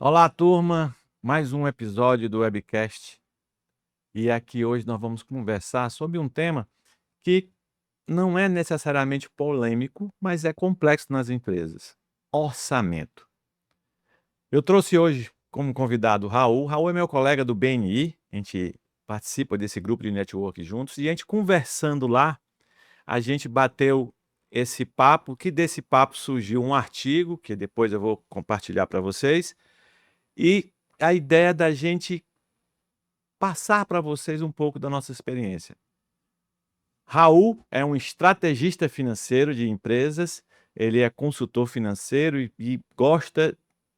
Olá, turma! Mais um episódio do Webcast. E aqui hoje nós vamos conversar sobre um tema que não é necessariamente polêmico, mas é complexo nas empresas: orçamento. Eu trouxe hoje como convidado o Raul. Raul é meu colega do BNI, a gente participa desse grupo de network juntos, e a gente conversando lá, a gente bateu esse papo, que desse papo surgiu um artigo, que depois eu vou compartilhar para vocês, e a ideia da gente passar para vocês um pouco da nossa experiência. Raul é um estrategista financeiro de empresas, ele é consultor financeiro e gosta,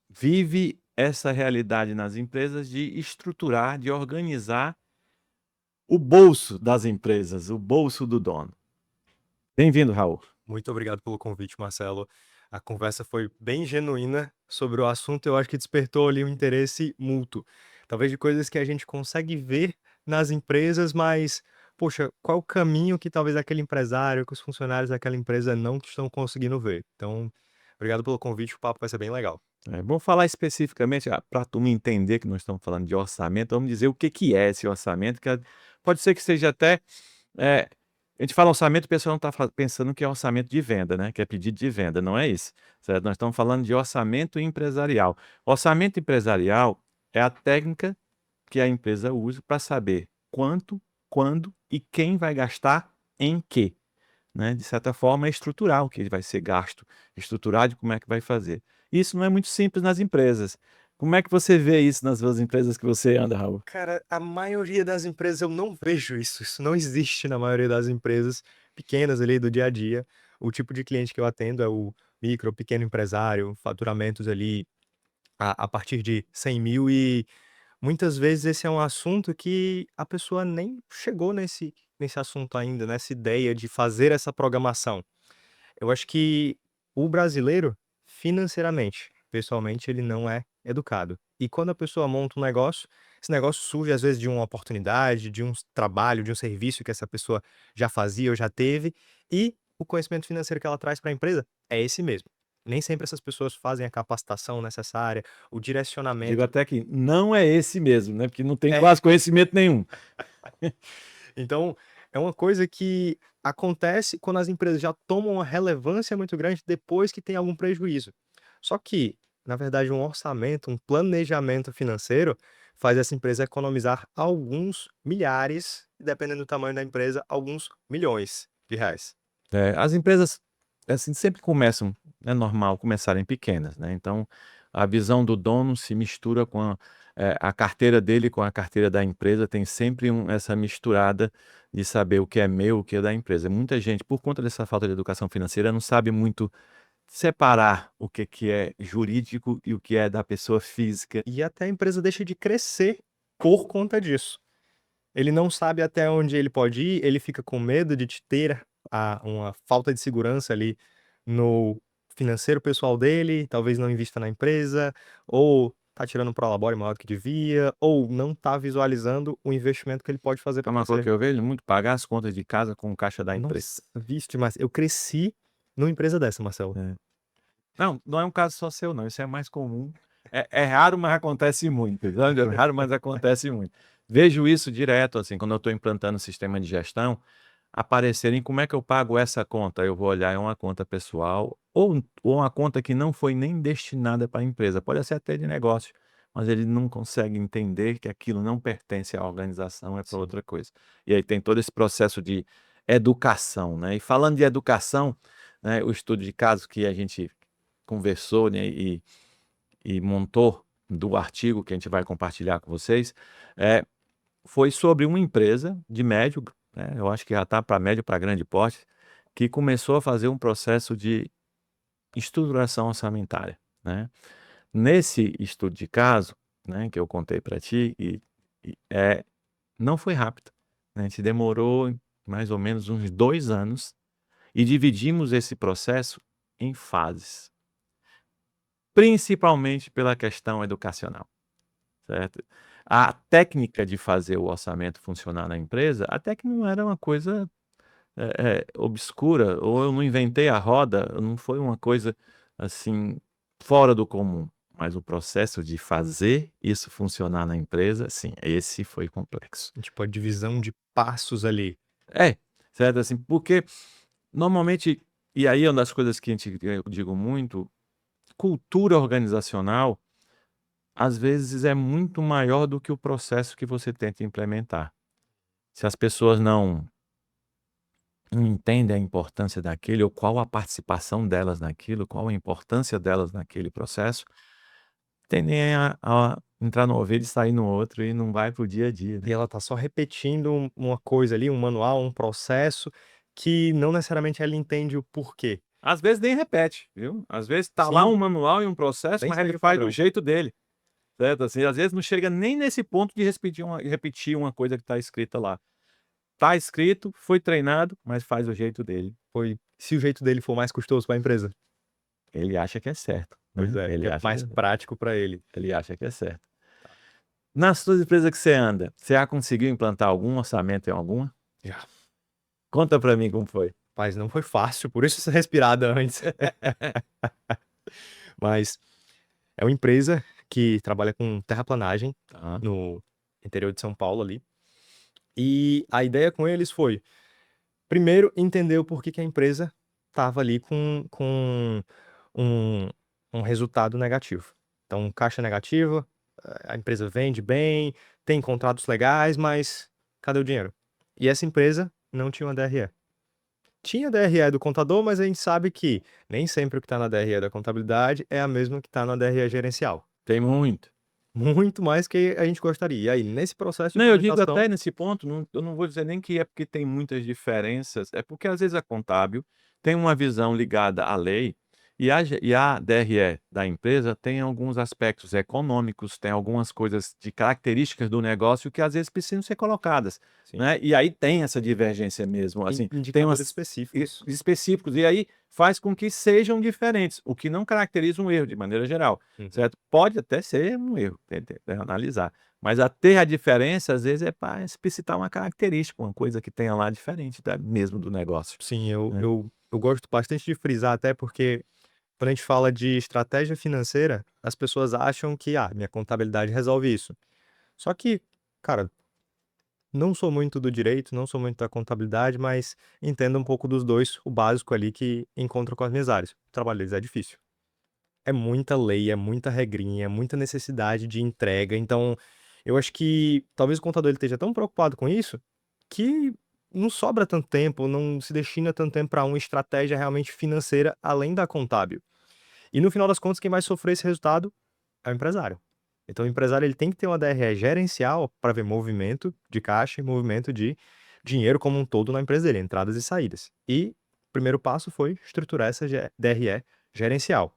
vive essa realidade nas empresas de estruturar, de organizar o bolso das empresas, o bolso do dono. Bem-vindo, Raul. Muito obrigado pelo convite, Marcelo. A conversa foi bem genuína sobre o assunto. Eu acho que despertou ali um interesse mútuo. Talvez de coisas que a gente consegue ver nas empresas, mas, poxa, qual o caminho que talvez aquele empresário, que os funcionários daquela empresa não estão conseguindo ver? Então, obrigado pelo convite. O papo vai ser bem legal. Vamos falar especificamente, para tu me entender que nós estamos falando de orçamento, vamos dizer o que que é esse orçamento, pode ser que seja até, eh, a gente fala orçamento, o pessoal não está pensando que é orçamento de venda, né, que é pedido de venda, não é isso, certo? Nós estamos falando de orçamento empresarial. Orçamento empresarial é a técnica que a empresa usa para saber quanto, quando e quem vai gastar em quê, né, de certa forma, é estruturar o que vai ser gasto, estruturar de como é que vai fazer. Isso não é muito simples nas empresas. Como é que você vê isso nas 2 empresas que você anda, Raul? Cara, a maioria das empresas eu não vejo isso. Isso não existe na maioria das empresas pequenas ali do dia a dia. O tipo de cliente que eu atendo é o micro, pequeno empresário, faturamentos ali a partir de 100.000 e muitas vezes esse é um assunto que a pessoa nem chegou nesse assunto ainda, nessa ideia de fazer essa programação. Eu acho que o brasileiro, financeiramente, pessoalmente, ele não é educado. E quando a pessoa monta um negócio, esse negócio surge às vezes de uma oportunidade, de um trabalho, de um serviço que essa pessoa já fazia ou já teve, e o conhecimento financeiro que ela traz para a empresa é esse mesmo. Nem sempre essas pessoas fazem a capacitação necessária, o Digo direcionamento. até que não é esse mesmo, né, porque não tem É. quase conhecimento nenhum. Então, é uma coisa que acontece quando as empresas já tomam uma relevância muito grande depois que tem algum prejuízo. Só que, na verdade, um orçamento, um planejamento financeiro faz essa empresa economizar alguns milhares, dependendo do tamanho da empresa, alguns milhões de reais. As empresas, assim, sempre começam, é normal começarem pequenas, né, então a visão do dono se mistura com a carteira dele com a carteira da empresa, tem sempre essa misturada de saber o que é meu, o que é da empresa. Muita gente, por conta dessa falta de educação financeira, não sabe muito separar o que que é jurídico e o que é da pessoa física. E até a empresa deixa de crescer por conta disso. Ele não sabe até onde ele pode ir, ele fica com medo de ter uma falta de segurança ali no financeiro pessoal dele, talvez não invista na empresa, ou tá tirando um prolabore maior do que devia, ou não tá visualizando o investimento que ele pode fazer É para uma coisa crescer. que eu vejo muito, pagar as contas de casa com o caixa da empresa. Nossa, vixe demais. Eu cresci numa empresa dessa, Marcelo. É. Não, não é um caso só seu não, isso é mais comum. É raro, mas acontece muito, sabe, é raro, mas acontece muito. Vejo isso direto, assim, quando eu estou implantando sistema de gestão, aparecerem: "Como é que eu pago essa conta?". Eu vou olhar, é uma conta pessoal ou uma conta que não foi nem destinada para a empresa, pode ser até de negócio, mas ele não consegue entender que aquilo não pertence à organização, é para Sim. outra coisa. E aí tem todo esse processo de educação, né. E falando de educação, né, o estudo de caso que a gente conversou, né, e montou do artigo que a gente vai compartilhar com vocês, foi sobre uma empresa de médio, né, eu acho que já está para médio para grande porte, que começou a fazer um processo de estruturação orçamentária, né. Nesse estudo de caso, né, que eu contei para ti não foi rápido, né, a gente demorou mais ou menos uns 2 anos e dividimos esse processo em fases, principalmente pela questão educacional. Certo. A técnica de fazer o orçamento funcionar na empresa, até que não era uma coisa, obscura, ou eu não inventei a roda, não foi uma coisa, assim, fora do comum. mas o processo de fazer isso funcionar na empresa, sim, esse foi complexo. Tipo, a divisão de passos ali. É, certo, assim, porque normalmente, e aí é uma das coisas que eu digo muito, cultura organizacional, às vezes é muito maior do que o processo que você tenta implementar. Se as pessoas não entendem a importância daquele ou qual a participação delas naquilo, qual a importância delas naquele processo, tendem a entrar no ouvido e sair no outro e não vai para o dia a dia, né. E ela tá só repetindo uma coisa ali, um manual, um processo, que não necessariamente ela entende o porquê. Às vezes nem repete, viu. Às vezes tá lá um Sim, manual e um processo, nem mas ele segue o faz do padrão. jeito dele, certo, assim, às vezes não chega nem nesse ponto de repetir uma coisa que tá escrita lá. Tá escrito, foi treinado, mas faz do jeito dele. Foi se o jeito dele for mais custoso para a empresa. Ele acha que é certo, Pois né, é, que ele é acha que mais prático para ele. ele acha que é certo. Nas suas empresas que você anda, você já conseguiu implantar algum orçamento em alguma? Já. Conta pra mim como foi. Mas não foi fácil, por isso essa respirada antes. Mas é uma empresa que trabalha com terraplanagem Tá. no interior de São Paulo ali. E a ideia com eles foi, primeiro, entender o porquê que a empresa estava ali com um, um resultado negativo. Então, caixa negativa, a empresa vende bem, tem contratos legais, mas cadê o dinheiro? E essa empresa não tinha uma DRE. Tinha DRE do contador, mas a gente sabe que nem sempre o que está na DRE da contabilidade é a mesma que está na DRE gerencial. Tem muito. Muito mais que a gente gostaria. E aí, nesse processo de Não, eu digo implementação, até nesse ponto, eu não vou dizer nem que é porque tem muitas diferenças, é porque às vezes a contábil tem uma visão ligada à lei e a DRE da empresa tem alguns aspectos econômicos, tem algumas coisas de características do negócio que às vezes precisam ser colocadas, sim, né, e aí tem essa divergência mesmo, assim, tem indicadores umas específicos. específicos, e aí faz com que sejam diferentes, o que não caracteriza um erro de maneira geral, Uhum. certo? Pode até ser um erro, tem que analisar. Mas até a diferença, às vezes, é para explicitar uma característica, uma coisa que tenha lá diferente da mesmo do negócio, Sim, eu, né. eu, eu gosto bastante de frisar, até porque quando a gente fala de estratégia financeira, as pessoas acham que, minha contabilidade resolve isso. Só que, cara, não sou muito do direito, não sou muito da contabilidade, mas entendo um pouco dos dois, o básico ali que encontro com as minhas áreas. O trabalho deles é difícil. É muita lei, é muita regrinha, é muita necessidade de entrega. Então, eu acho que talvez o contador ele esteja tão preocupado com isso que não sobra tanto tempo, não se destina tanto tempo para uma estratégia realmente financeira além da contábil. E no final das contas, quem vai sofrer esse resultado é o empresário. Então, o empresário ele tem que ter uma DRE gerencial para ver movimento de caixa e movimento de dinheiro como um todo na empresa dele, entradas e saídas. E o primeiro passo foi estruturar essa DRE gerencial.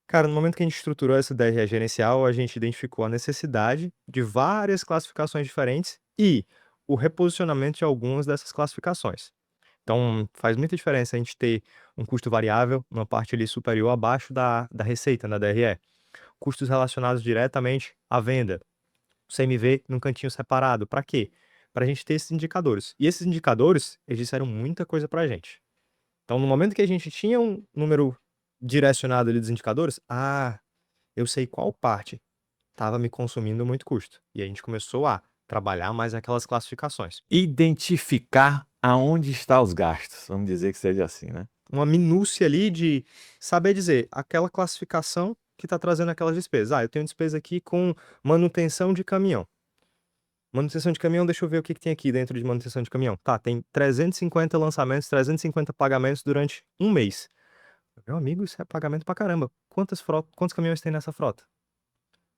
Cara, no momento que a gente estruturou essa DRE gerencial, a gente identificou a necessidade de várias classificações diferentes e o reposicionamento de algumas dessas classificações. Então, faz muita diferença a gente ter um custo variável, uma parte ali superior abaixo da receita na DRE. Custos relacionados diretamente à venda. CMV num cantinho separado. Para quê? Para a gente ter esses indicadores. E esses indicadores, eles disseram muita coisa para a gente. Então, no momento que a gente tinha um número direcionado ali dos indicadores, eu sei qual parte estava me consumindo muito custo. E a gente começou a trabalhar mais aquelas classificações. Identificar aonde está os gastos, vamos dizer que seja assim, né. Uma minúcia ali de saber dizer aquela classificação que está trazendo aquelas despesas. Eu tenho despesa aqui com manutenção de caminhão. Manutenção de caminhão, deixa eu ver o que tem aqui dentro de manutenção de caminhão. Tá, tem 350 lançamentos, 350 pagamentos durante um mês. Meu amigo, isso é pagamento pra caramba. Quantos caminhões tem nessa frota?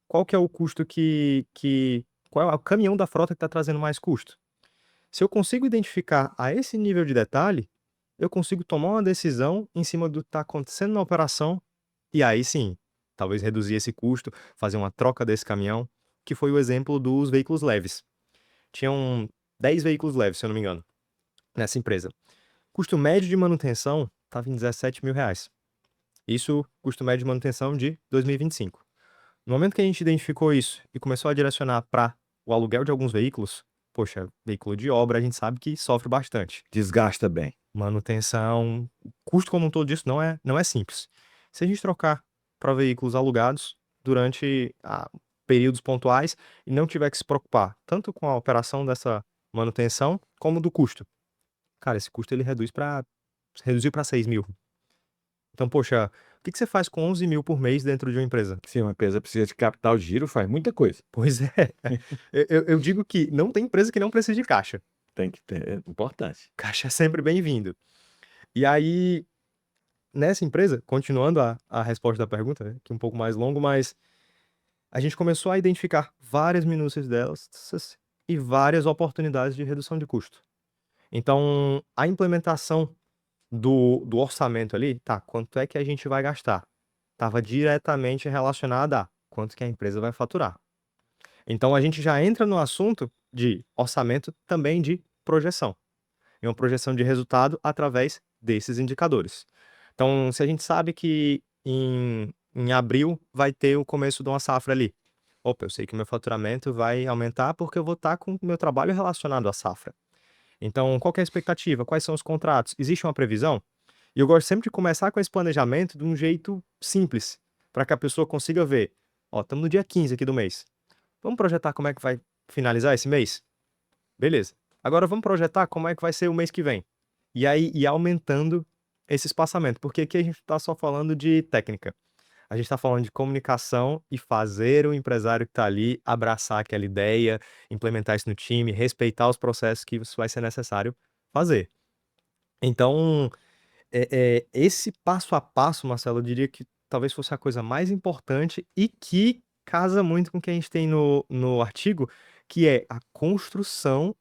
Qual que é o custo qual é o caminhão da frota que está trazendo mais custo? Se eu consigo identificar a esse nível de detalhe, eu consigo tomar uma decisão em cima do que está acontecendo na operação e aí sim, talvez reduzir esse custo, fazer uma troca desse caminhão, que foi o exemplo dos veículos leves. Tinham 10 veículos leves, se eu não me engano, nessa empresa. Custo médio de manutenção estava em R$ 17.000. Isso, custo médio de manutenção de 2025. No momento que a gente identificou isso e começou a direcionar para o aluguel de alguns veículos, poxa, veículo de obra a gente sabe que sofre bastante. Desgasta bem. Manutenção, o custo como um todo disso não é simples. Se a gente trocar para veículos alugados durante períodos pontuais e não tiver que se preocupar tanto com a operação dessa manutenção como do custo. Cara, esse custo ele reduziu para 6.000. Então, poxa, o que que você faz com 11.000 por mês dentro de uma empresa? Se uma empresa precisa de capital giro, faz muita coisa. Pois é. Eu digo que não tem empresa que não precise de caixa. Tem que ter, é importante. Caixa é sempre bem-vindo. E aí, nessa empresa, continuando a resposta da pergunta, né, que é um pouco mais longo, mas a gente começou a identificar várias minúcias delas e várias oportunidades de redução de custo. Então, a implementação do orçamento ali, tá, quanto é que a gente vai gastar? Estava diretamente relacionada a quanto que a empresa vai faturar. Então, a gente já entra no assunto de orçamento também de projeção. E uma projeção de resultado através desses indicadores. Então, se a gente sabe que em abril vai ter o começo de uma safra ali. Opa, eu sei que o meu faturamento vai aumentar porque eu vou estar com o meu trabalho relacionado à safra. Então, qual que é a expectativa? Quais são os contratos? Existe uma previsão? E eu gosto sempre de começar com esse planejamento de um jeito simples, para que a pessoa consiga ver. Ó, estamos no dia 15 aqui do mês. Vamos projetar como é que vai finalizar esse mês? Beleza. Agora vamos projetar como é que vai ser o mês que vem. E aí ir aumentando esse espaçamento, porque aqui a gente está só falando de técnica. A gente está falando de comunicação e fazer o empresário que está ali abraçar aquela ideia, implementar isso no time, respeitar os processos que isso vai ser necessário fazer. Então, esse passo a passo, Marcelo, eu diria que talvez fosse a coisa mais importante e que casa muito com o que a gente tem no artigo, que é a construção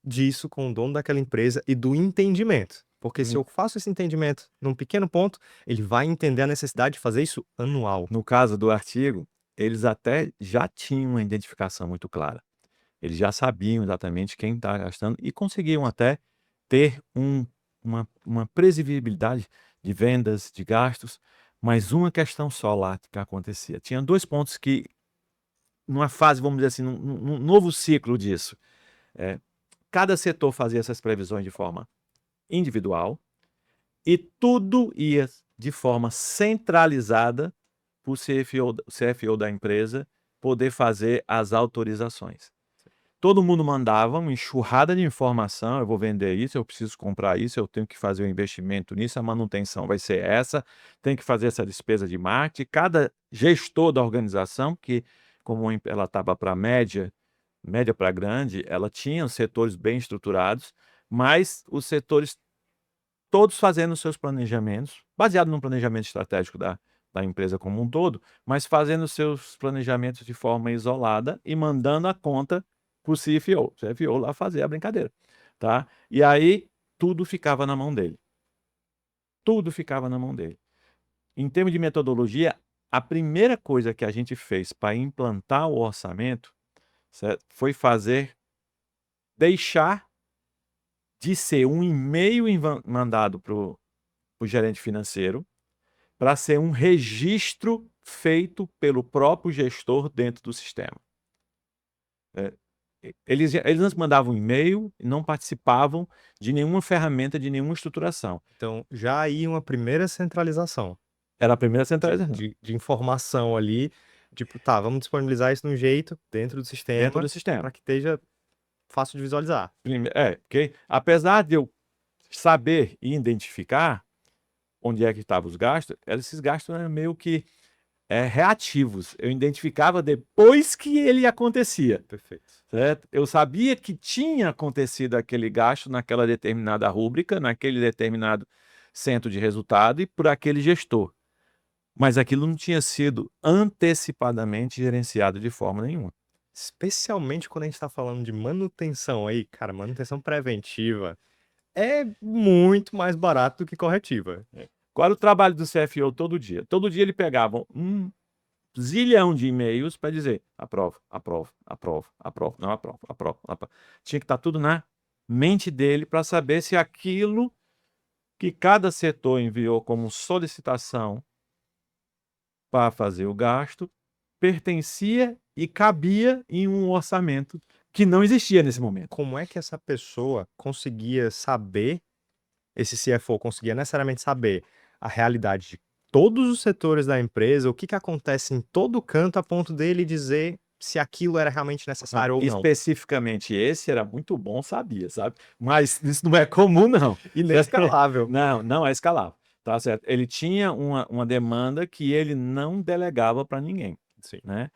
disso com o dono daquela empresa e do entendimento. Porque se No eu faço esse entendimento num pequeno ponto, ele vai entender a necessidade de fazer isso anual. no caso do artigo, eles até já tinham uma identificação muito clara. Eles já sabiam exatamente quem está gastando e conseguiam até ter uma previsibilidade de vendas, de gastos, mas uma questão só lá que acontecia. Tinha 2 pontos que, numa fase, vamos dizer assim, num novo ciclo disso, cada setor fazia essas previsões de forma individual e tudo ia de forma centralizada para o CFO da empresa poder fazer as autorizações. Todo mundo mandava uma enxurrada de informação, eu vou vender isso, eu preciso comprar isso, eu tenho que fazer um investimento nisso, a manutenção vai ser essa, tem que fazer essa despesa de marketing. Cada gestor da organização, que como ela estava para média para grande, ela tinha os setores bem estruturados, mas os setores todos fazendo os seus planejamentos, baseado no planejamento estratégico da empresa como um todo, mas fazendo seus planejamentos de forma isolada e mandando a conta para o CFO. O CFO lá fazer a brincadeira, tá? E aí tudo ficava na mão dele. Tudo ficava na mão dele. Em termos de metodologia, a primeira coisa que a gente fez para implantar o orçamento, certo, foi deixar de ser um e-mail mandado para o gerente financeiro para ser um registro feito pelo próprio gestor dentro do sistema. Eles antes mandavam um e-mail e não participavam de nenhuma ferramenta, de nenhuma estruturação. Então, já aí uma primeira centralização Era a primeira centralização. de informação ali, tipo, tá, vamos disponibilizar isso de um jeito dentro do sistema para que esteja fácil de visualizar. Porque apesar de eu saber e identificar onde é que estavam os gastos, esses gastos eram meio que reativos. Eu identificava depois que ele acontecia. Perfeito. Certo? Eu sabia que tinha acontecido aquele gasto naquela determinada rúbrica, naquele determinado centro de resultado e por aquele gestor. Mas aquilo não tinha sido antecipadamente gerenciado de forma nenhuma. Especialmente quando a gente está falando de manutenção aí, cara, manutenção preventiva é muito mais barato do que corretiva. Qual era o trabalho do CFO todo dia? Todo dia ele pegava um zilhão de e-mails para dizer aprova, aprova, aprova, aprova, não aprova, aprova, aprova. Tinha que estar tudo na mente dele para saber se aquilo que cada setor enviou como solicitação para fazer o gasto pertencia e cabia em um orçamento que não existia nesse momento. Como é que essa pessoa conseguia saber, esse CFO conseguia necessariamente saber a realidade de todos os setores da empresa, o que acontece em todo canto a ponto dele dizer se aquilo era realmente necessário ou não. Especificamente esse era muito bom, sabia, sabe? Mas isso não é comum, não. Inescalável. Não é escalável. Tá certo? Ele tinha uma demanda que ele não delegava para ninguém, Sim. né?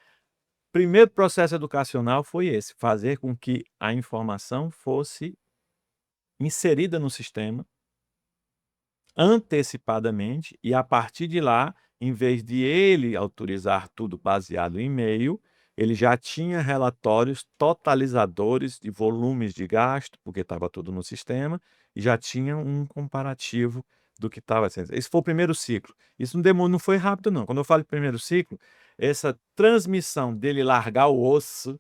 Primeiro processo educacional foi esse, fazer com que a informação fosse inserida no sistema antecipadamente e a partir de lá, em vez de ele autorizar tudo baseado em e-mail, ele já tinha relatórios totalizadores de volumes de gasto, porque estava tudo no sistema, e já tinha um comparativo do que estava sendo. Esse foi o primeiro ciclo. Isso não foi rápido, não. Quando eu falo de primeiro ciclo, essa transmissão dele largar o osso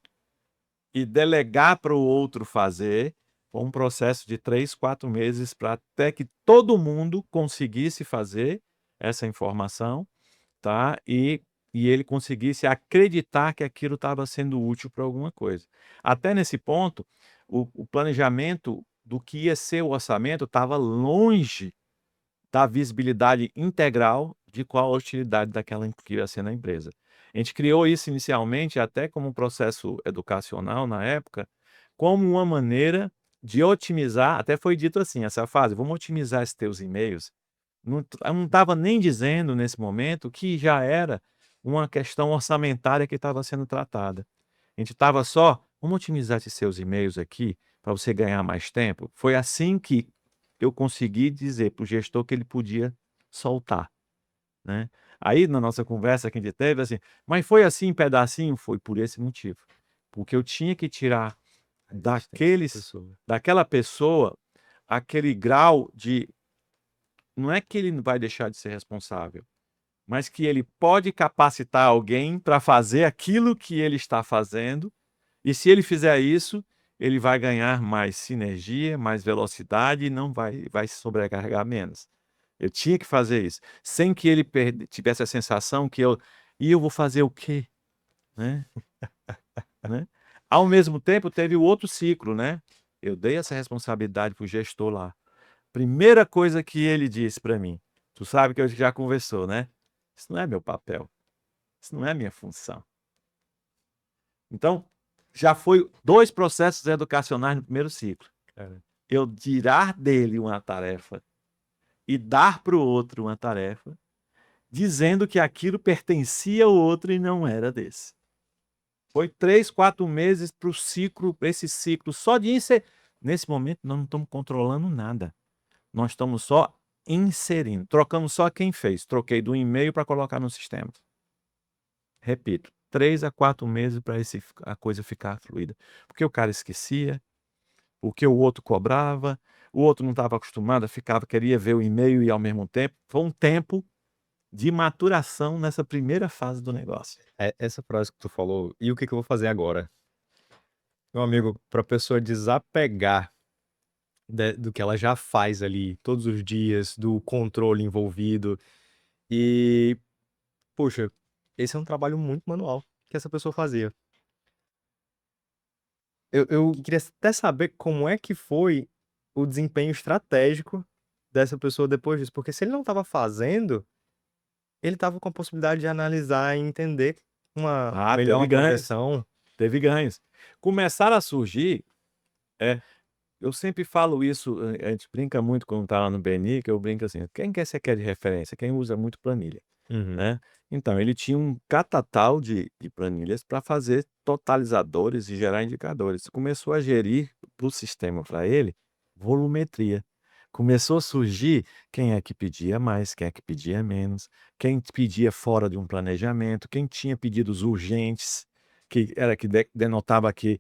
e delegar para o outro fazer, foi um processo de 3, 4 meses para até que todo mundo conseguisse fazer essa informação, tá? E ele conseguisse acreditar que aquilo estava sendo útil para alguma coisa. Até nesse ponto, o planejamento do que ia ser o orçamento estava longe da visibilidade integral de qual a utilidade daquela que ia ser na empresa. A gente criou isso inicialmente até como um processo educacional na época, como uma maneira de otimizar, até foi dito assim, essa fase, vamos otimizar esses teus e-mails. Não estava nem dizendo nesse momento que já era uma questão orçamentária que estava sendo tratada. A gente estava só, vamos otimizar esses seus e-mails aqui para você ganhar mais tempo. Foi assim que eu consegui dizer para o gestor que ele podia soltar, né. Aí na nossa conversa que a gente teve, assim: "Mas foi assim em pedacinho?" Foi por esse motivo, porque eu tinha que tirar daquela pessoa aquele grau de não é que ele não vai deixar de ser responsável, mas que ele pode capacitar alguém para fazer aquilo que ele está fazendo, e se ele fizer isso, ele vai ganhar mais sinergia, mais velocidade e não vai se sobrecarregar menos. Eu tinha que fazer isso, sem que ele tivesse a sensação que eu vou fazer o quê? Né, né. Ao mesmo tempo teve o outro ciclo, né, eu dei essa responsabilidade para o gestor lá. Primeira coisa que ele disse para mim, tu sabe que a gente já conversou, né, "Isso não é meu papel, isso não é minha função". Então, já foi 2 processos educacionais no primeiro ciclo. Cara. Eu tirar dele uma tarefa e dar para o outro uma tarefa, dizendo que aquilo pertencia ao outro e não era desse. Foi 3, 4 meses para o ciclo, esse ciclo só de nesse momento nós não estamos controlando nada, nós estamos só inserindo, trocamos só quem fez, troquei do e-mail para colocar no sistema. Repito, 3 a 4 meses para a coisa ficar fluida, porque o cara esquecia, porque o outro cobrava, o outro não estava acostumado, queria ver o e-mail e ao mesmo tempo, foi um tempo de maturação nessa primeira fase do negócio. Essa frase que tu falou: "E o que que eu vou fazer agora?" Meu amigo, pra pessoa desapegar do que ela já faz ali todos os dias, do controle envolvido e, poxa, esse é um trabalho muito manual que essa pessoa fazia. Eu queria até saber como é que foi o desempenho estratégico dessa pessoa depois disso, porque se ele não estava fazendo, ele estava com a possibilidade de analisar e entender Ah, melhor teve uma ganhos, progressão. teve ganhos. Começaram a surgir, eu sempre falo isso, a gente brinca muito quando tá lá no BNI, que eu brinco assim: "Quem quer você quer de referência? Quem usa muito planilha", Uhum. né. Então ele tinha um catatal de planilhas para fazer totalizadores e gerar indicadores. Começou a gerir para o sistema para ele, volumetria. Começou a surgir quem é que pedia mais, quem é que pedia menos, quem pedia fora de um planejamento, quem tinha pedidos urgentes, que era que denotava que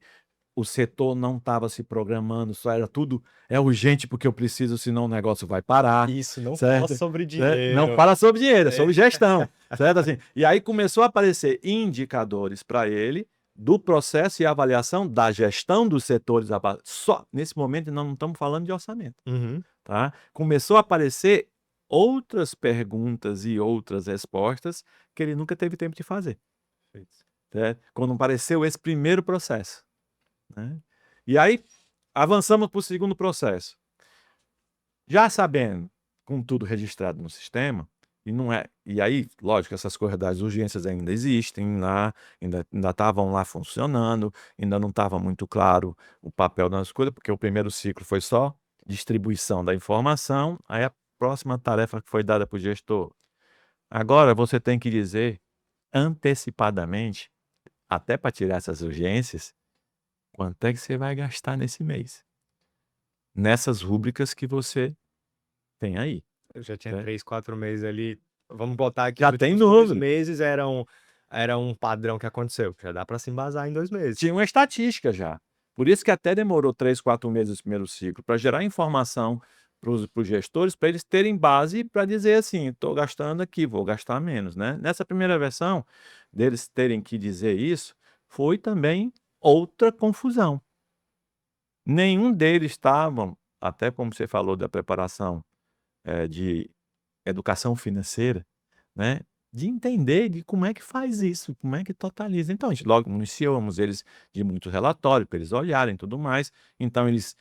o setor não estava se programando, só era tudo: "É urgente porque eu preciso, senão o negócio vai parar", Isso, não fala certo? sobre Né, não dinheiro. fala sobre dinheiro, é É. sobre gestão, certo, assim. E aí começou a aparecer indicadores para ele, do processo e avaliação da gestão dos setores só nesse momento nós não estamos falando de orçamento, Uhum. tá. Começou a aparecer outras perguntas e outras respostas que ele nunca teve tempo de fazer, Perfeito. certo. Quando apareceu esse primeiro processo, né. E aí, avançamos para o segundo processo. Já sabendo, com tudo registrado no sistema, E não é. E aí, lógico, essas coisas das urgências ainda existem lá, ainda estavam lá funcionando, ainda não estava muito claro o papel das coisas, porque o primeiro ciclo foi só distribuição da informação, aí a próxima tarefa que foi dada para o gestor. Agora você tem que dizer antecipadamente, até para tirar essas urgências, quanto é que você vai gastar nesse mês, nessas rúbricas que você tem aí, Eu já tinha né? 3, 4 meses ali. Vamos botar que Já os tem últimos 2 número. meses era um padrão que aconteceu. Já dá para se embasar em 2 meses. Tinha uma estatística já. Por isso que até demorou 3, 4 meses o primeiro ciclo, para gerar informação para os gestores, para eles terem base para dizer assim: estou gastando aqui, vou gastar menos, né? Nessa primeira versão, deles terem que dizer isso, foi também outra confusão. Nenhum deles estavam, até como você falou da preparação de educação financeira, né, de entender de como é que faz isso, como é que totaliza. Então a gente logo iniciamos eles de muito relatório para eles olharem e tudo mais. Então eles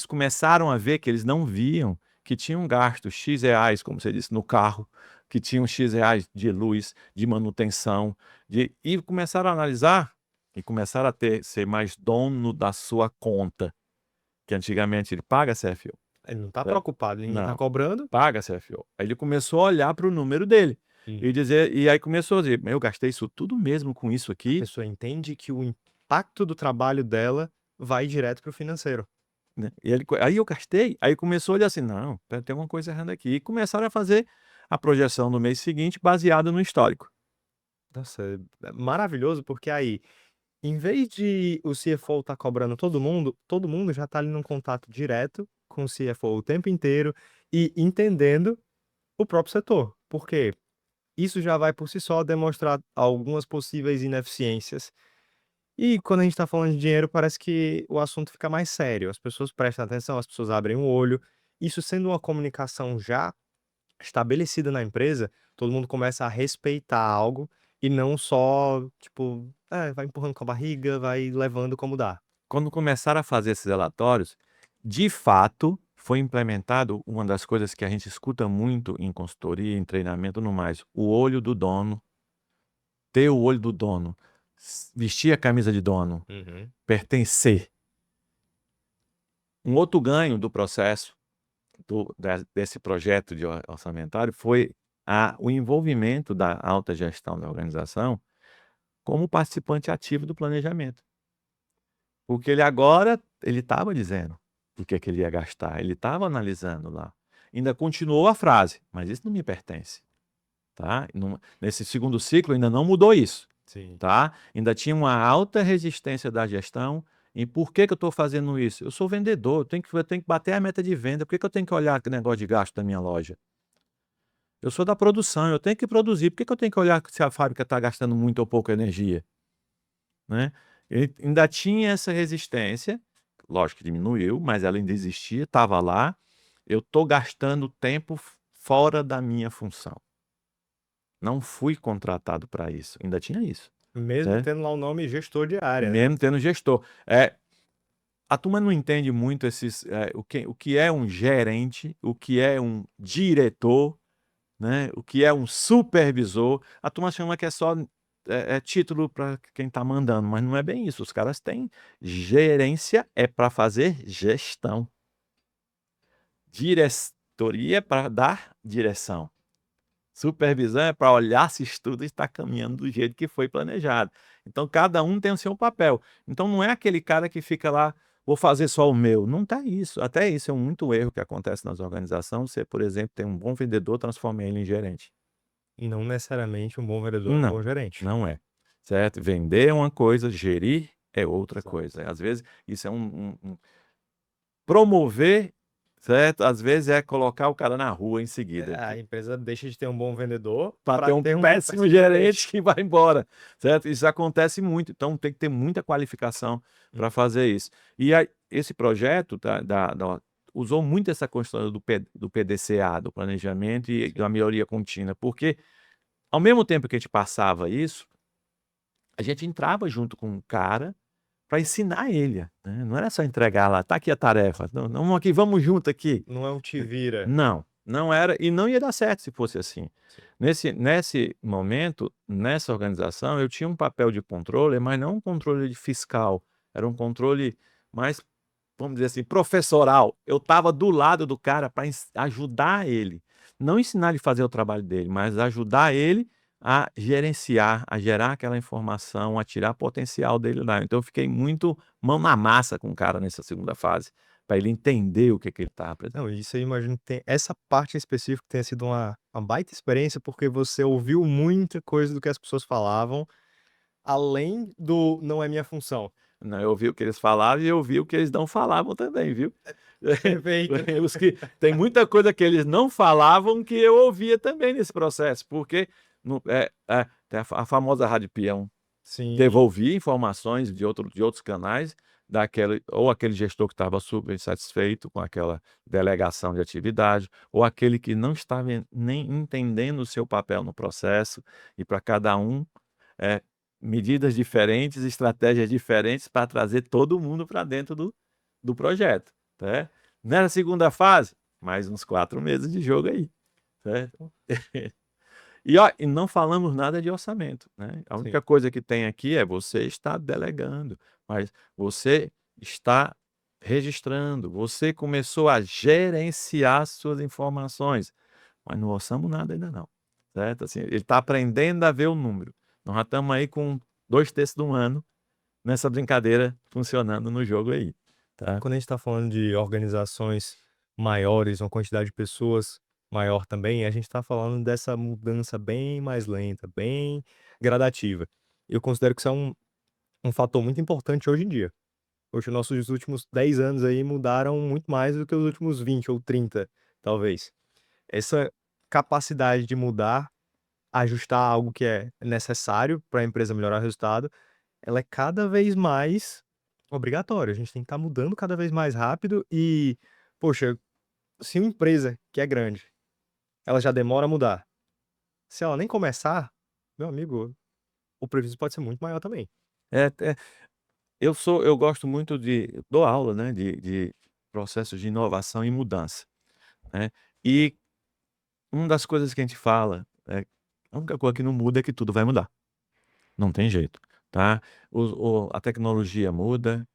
começaram a ver que eles não viam que tinham gasto X reais, como você disse, no carro, que tinham X reais de luz, de manutenção, e começaram a analisar e começaram a ser mais dono da sua conta, que antigamente ele paga CFO, Ele não tá certo? preocupado, ninguém tá Não. cobrando. Paga CFO. Aí ele começou a olhar para o número dele Hum. e aí começou a dizer: "Eu gastei isso tudo mesmo com isso A aqui", pessoa entende que o impacto do trabalho dela vai direto para o financeiro. né. E ele aí eu gastei, aí começou a olhar assim: "Não, espera, tem alguma coisa errada aqui", e começaram a fazer a projeção no mês seguinte baseada no histórico. Nossa, é maravilhoso, porque aí, em vez de o CFO tá cobrando todo mundo já tá ali num contato direto com o CFO o tempo inteiro e entendendo o próprio setor. Por quê? Isso já vai por si só demonstrar algumas possíveis ineficiências. E quando a gente está falando de dinheiro, parece que o assunto fica mais sério. As pessoas prestam atenção, as pessoas abrem o olho. Isso sendo uma comunicação já estabelecida na empresa, todo mundo começa a respeitar algo e não só, tipo, vai empurrando com a barriga, vai levando como dá. Quando começaram a fazer esses relatórios, de fato, foi implementado uma das coisas que a gente escuta muito em consultoria, em treinamento, no mais, o olho do dono, ter o olho do dono, vestir a camisa de dono, Uhum. pertencer. Um outro ganho do processo desse projeto de orçamentário foi o envolvimento da alta gestão da organização como participante ativo do planejamento. Porque ele estava dizendo o que ele ia gastar, ele estava analisando lá. Ainda continuou a frase: "Mas isso não me pertence", tá. Nesse segundo ciclo ainda não mudou isso. Sim. Tá? Ainda tinha uma alta resistência da gestão em por que que eu estou fazendo isso? Eu sou vendedor, eu tenho que bater a meta de venda, por que que eu tenho que olhar aquele negócio de gasto da minha loja? Eu sou da produção, eu tenho que produzir, por que que eu tenho que olhar se a fábrica está gastando muito ou pouca energia? Né? E ainda tinha essa resistência, lógico que diminuiu, mas ela ainda existia, estava lá. Eu estou gastando tempo fora da minha função. Não fui contratado para isso, ainda tinha isso. Mesmo Né? tendo lá o nome gestor de área, né? Mesmo tendo gestor. A turma não entende muito o que é um gerente, o que é um diretor, né, o que é um supervisor. A turma chama que é só título para quem está mandando, mas não é bem isso. Os caras têm gerência é para fazer gestão. Diretoria é para dar direção. Supervisão é para olhar se tudo está caminhando do jeito que foi planejado. Então, cada um tem o seu papel. Então, não é aquele cara que fica lá, vou fazer só o meu. Não está isso. Até isso é muito erro que acontece nas organizações. Você, por exemplo, tem um bom vendedor, transforma ele em gerente. E não necessariamente um bom vendedor é um Não, bom gerente. não é. Certo? Vender é uma coisa, gerir é outra Exato. coisa. Às vezes, isso é promover, certo? Às vezes é colocar o cara na rua em seguida. A empresa deixa de ter um bom vendedor Para ter para um ter um péssimo péssimo gerente. gerente que vai embora, certo? Isso acontece muito, então tem que ter muita qualificação para fazer isso. E aí, esse projeto usou muito essa questão do PDCA, do planejamento e da melhoria contínua, porque ao mesmo tempo que a gente passava isso, a gente entrava junto com o cara para ensinar ele, né? Não era só entregar lá, tá aqui a tarefa, não, não aqui, vamos junto aqui. Não é um te vira. Não. Não era e não ia dar certo se fosse assim. Sim. Nesse momento, nessa organização, eu tinha um papel de controle, mas não um controle de fiscal, era um controle mais, vamos dizer assim, professoral. Eu estava do lado do cara para ajudar ele, não ensinar ele a fazer o trabalho dele, mas ajudar ele a gerenciar, a gerar aquela informação, a tirar potencial dele lá. Então eu fiquei muito mão na massa com o cara nessa segunda fase, para ele entender o que que ele estava Não, apresentando. isso eu imagino que tem essa parte em específico tenha sido uma baita experiência, porque você ouviu muita coisa do que as pessoas falavam, além do "não é minha função". Não, eu ouvi o que eles falavam e eu ouvi o que eles não falavam também, viu. Perfeito. Os que tem muita coisa que eles não falavam que eu ouvia também nesse processo, porque tem a famosa rádio peão. Sim, Devolvia informações de outros canais, aquele gestor que estava super insatisfeito com aquela delegação de atividade, ou aquele que não estava nem entendendo o seu papel no processo, e para cada um, eh, medidas diferentes, estratégias diferentes para trazer todo mundo para dentro do projeto, né. Nessa segunda fase, mais uns 4 meses de jogo aí, certo. E não falamos nada de orçamento, né. A sim. única coisa que tem aqui é você está delegando, mas você está registrando, você começou a gerenciar suas informações, mas não orçamos nada ainda não, certo. Assim, ele está aprendendo a ver o número. Nós já estamos aí com 2/3 do ano nessa brincadeira funcionando no jogo aí, tá. Quando a gente tá falando de organizações maiores, uma quantidade de pessoas maior também, a gente tá falando dessa mudança bem mais lenta, bem gradativa. Eu considero que isso é um fator muito importante hoje em dia. Hoje, os nossos últimos 10 anos aí mudaram muito mais do que os últimos 20 ou 30, talvez. Essa capacidade de mudar, ajustar algo que é necessário para a empresa melhorar o resultado, ela é cada vez mais obrigatória. A gente tem que estar mudando cada vez mais rápido e, poxa, se uma empresa que é grande, ela já demora a mudar, se ela nem começar, meu amigo, o prejuízo pode ser muito maior também. É, eu gosto muito dou aula, né, de processos de inovação e mudança, né, e uma das coisas que a gente fala, a única coisa que não muda é que tudo vai mudar, não tem jeito, tá. A tecnologia muda,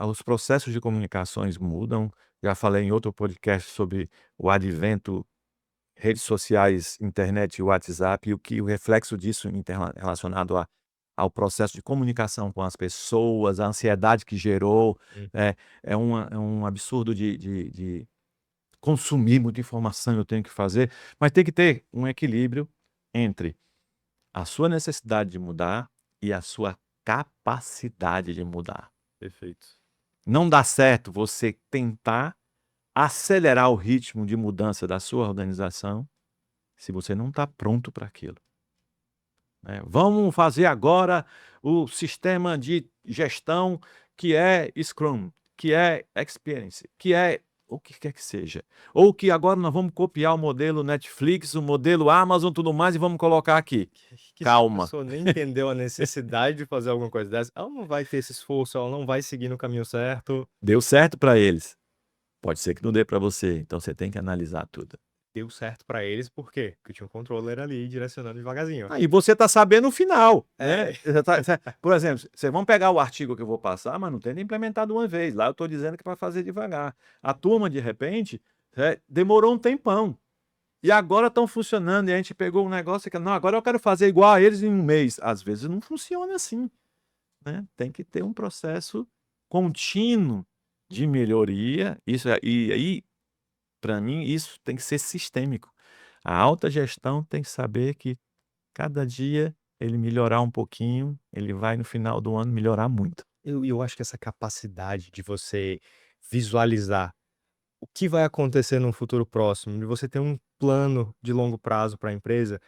os processos de comunicações mudam, já falei em outro podcast sobre o advento, redes sociais, internet e WhatsApp, e o reflexo disso relacionado ao processo de comunicação com as pessoas, a ansiedade que gerou, Hum, é um absurdo de consumir muita informação, eu tenho que fazer, mas tem que ter um equilíbrio entre a sua necessidade de mudar e a sua capacidade de mudar. perfeito. Não dá certo você tentar acelerar o ritmo de mudança da sua organização, se você não está pronto para aquilo, né. Vamos fazer agora o sistema de gestão que é Scrum, que é Experience, que é o que quer que seja. Ou que agora nós vamos copiar o modelo Netflix, o modelo Amazon, tudo mais e vamos colocar aqui. Que se a Calma, pessoa nem entendeu a necessidade de fazer alguma coisa dessa, ela não vai ter esse esforço, ela não vai seguir no caminho certo. deu certo para eles, pode ser que não dê para você, então você tem que analisar tudo. Deu certo pra eles, por quê? Porque tinha um controller ali direcionando devagarzinho. Aí você está sabendo o final, né. É, Por exemplo, vocês vão pegar o artigo que eu vou passar, mas não tem nem implementado uma vez, lá eu estou dizendo que é para fazer devagar. A turma, de repente, demorou um tempão, e agora estão funcionando, e a gente pegou um negócio que: "Não, agora eu quero fazer igual a eles em um mês", às vezes não funciona assim, né, tem que ter um processo contínuo de melhoria, e aí, para mim, isso tem que ser sistêmico. A alta gestão tem que saber que cada dia ele melhorar um pouquinho, ele vai no final do ano melhorar muito. eu acho que essa capacidade de você visualizar o que vai acontecer num futuro próximo, de você ter um plano de longo prazo para a empresa,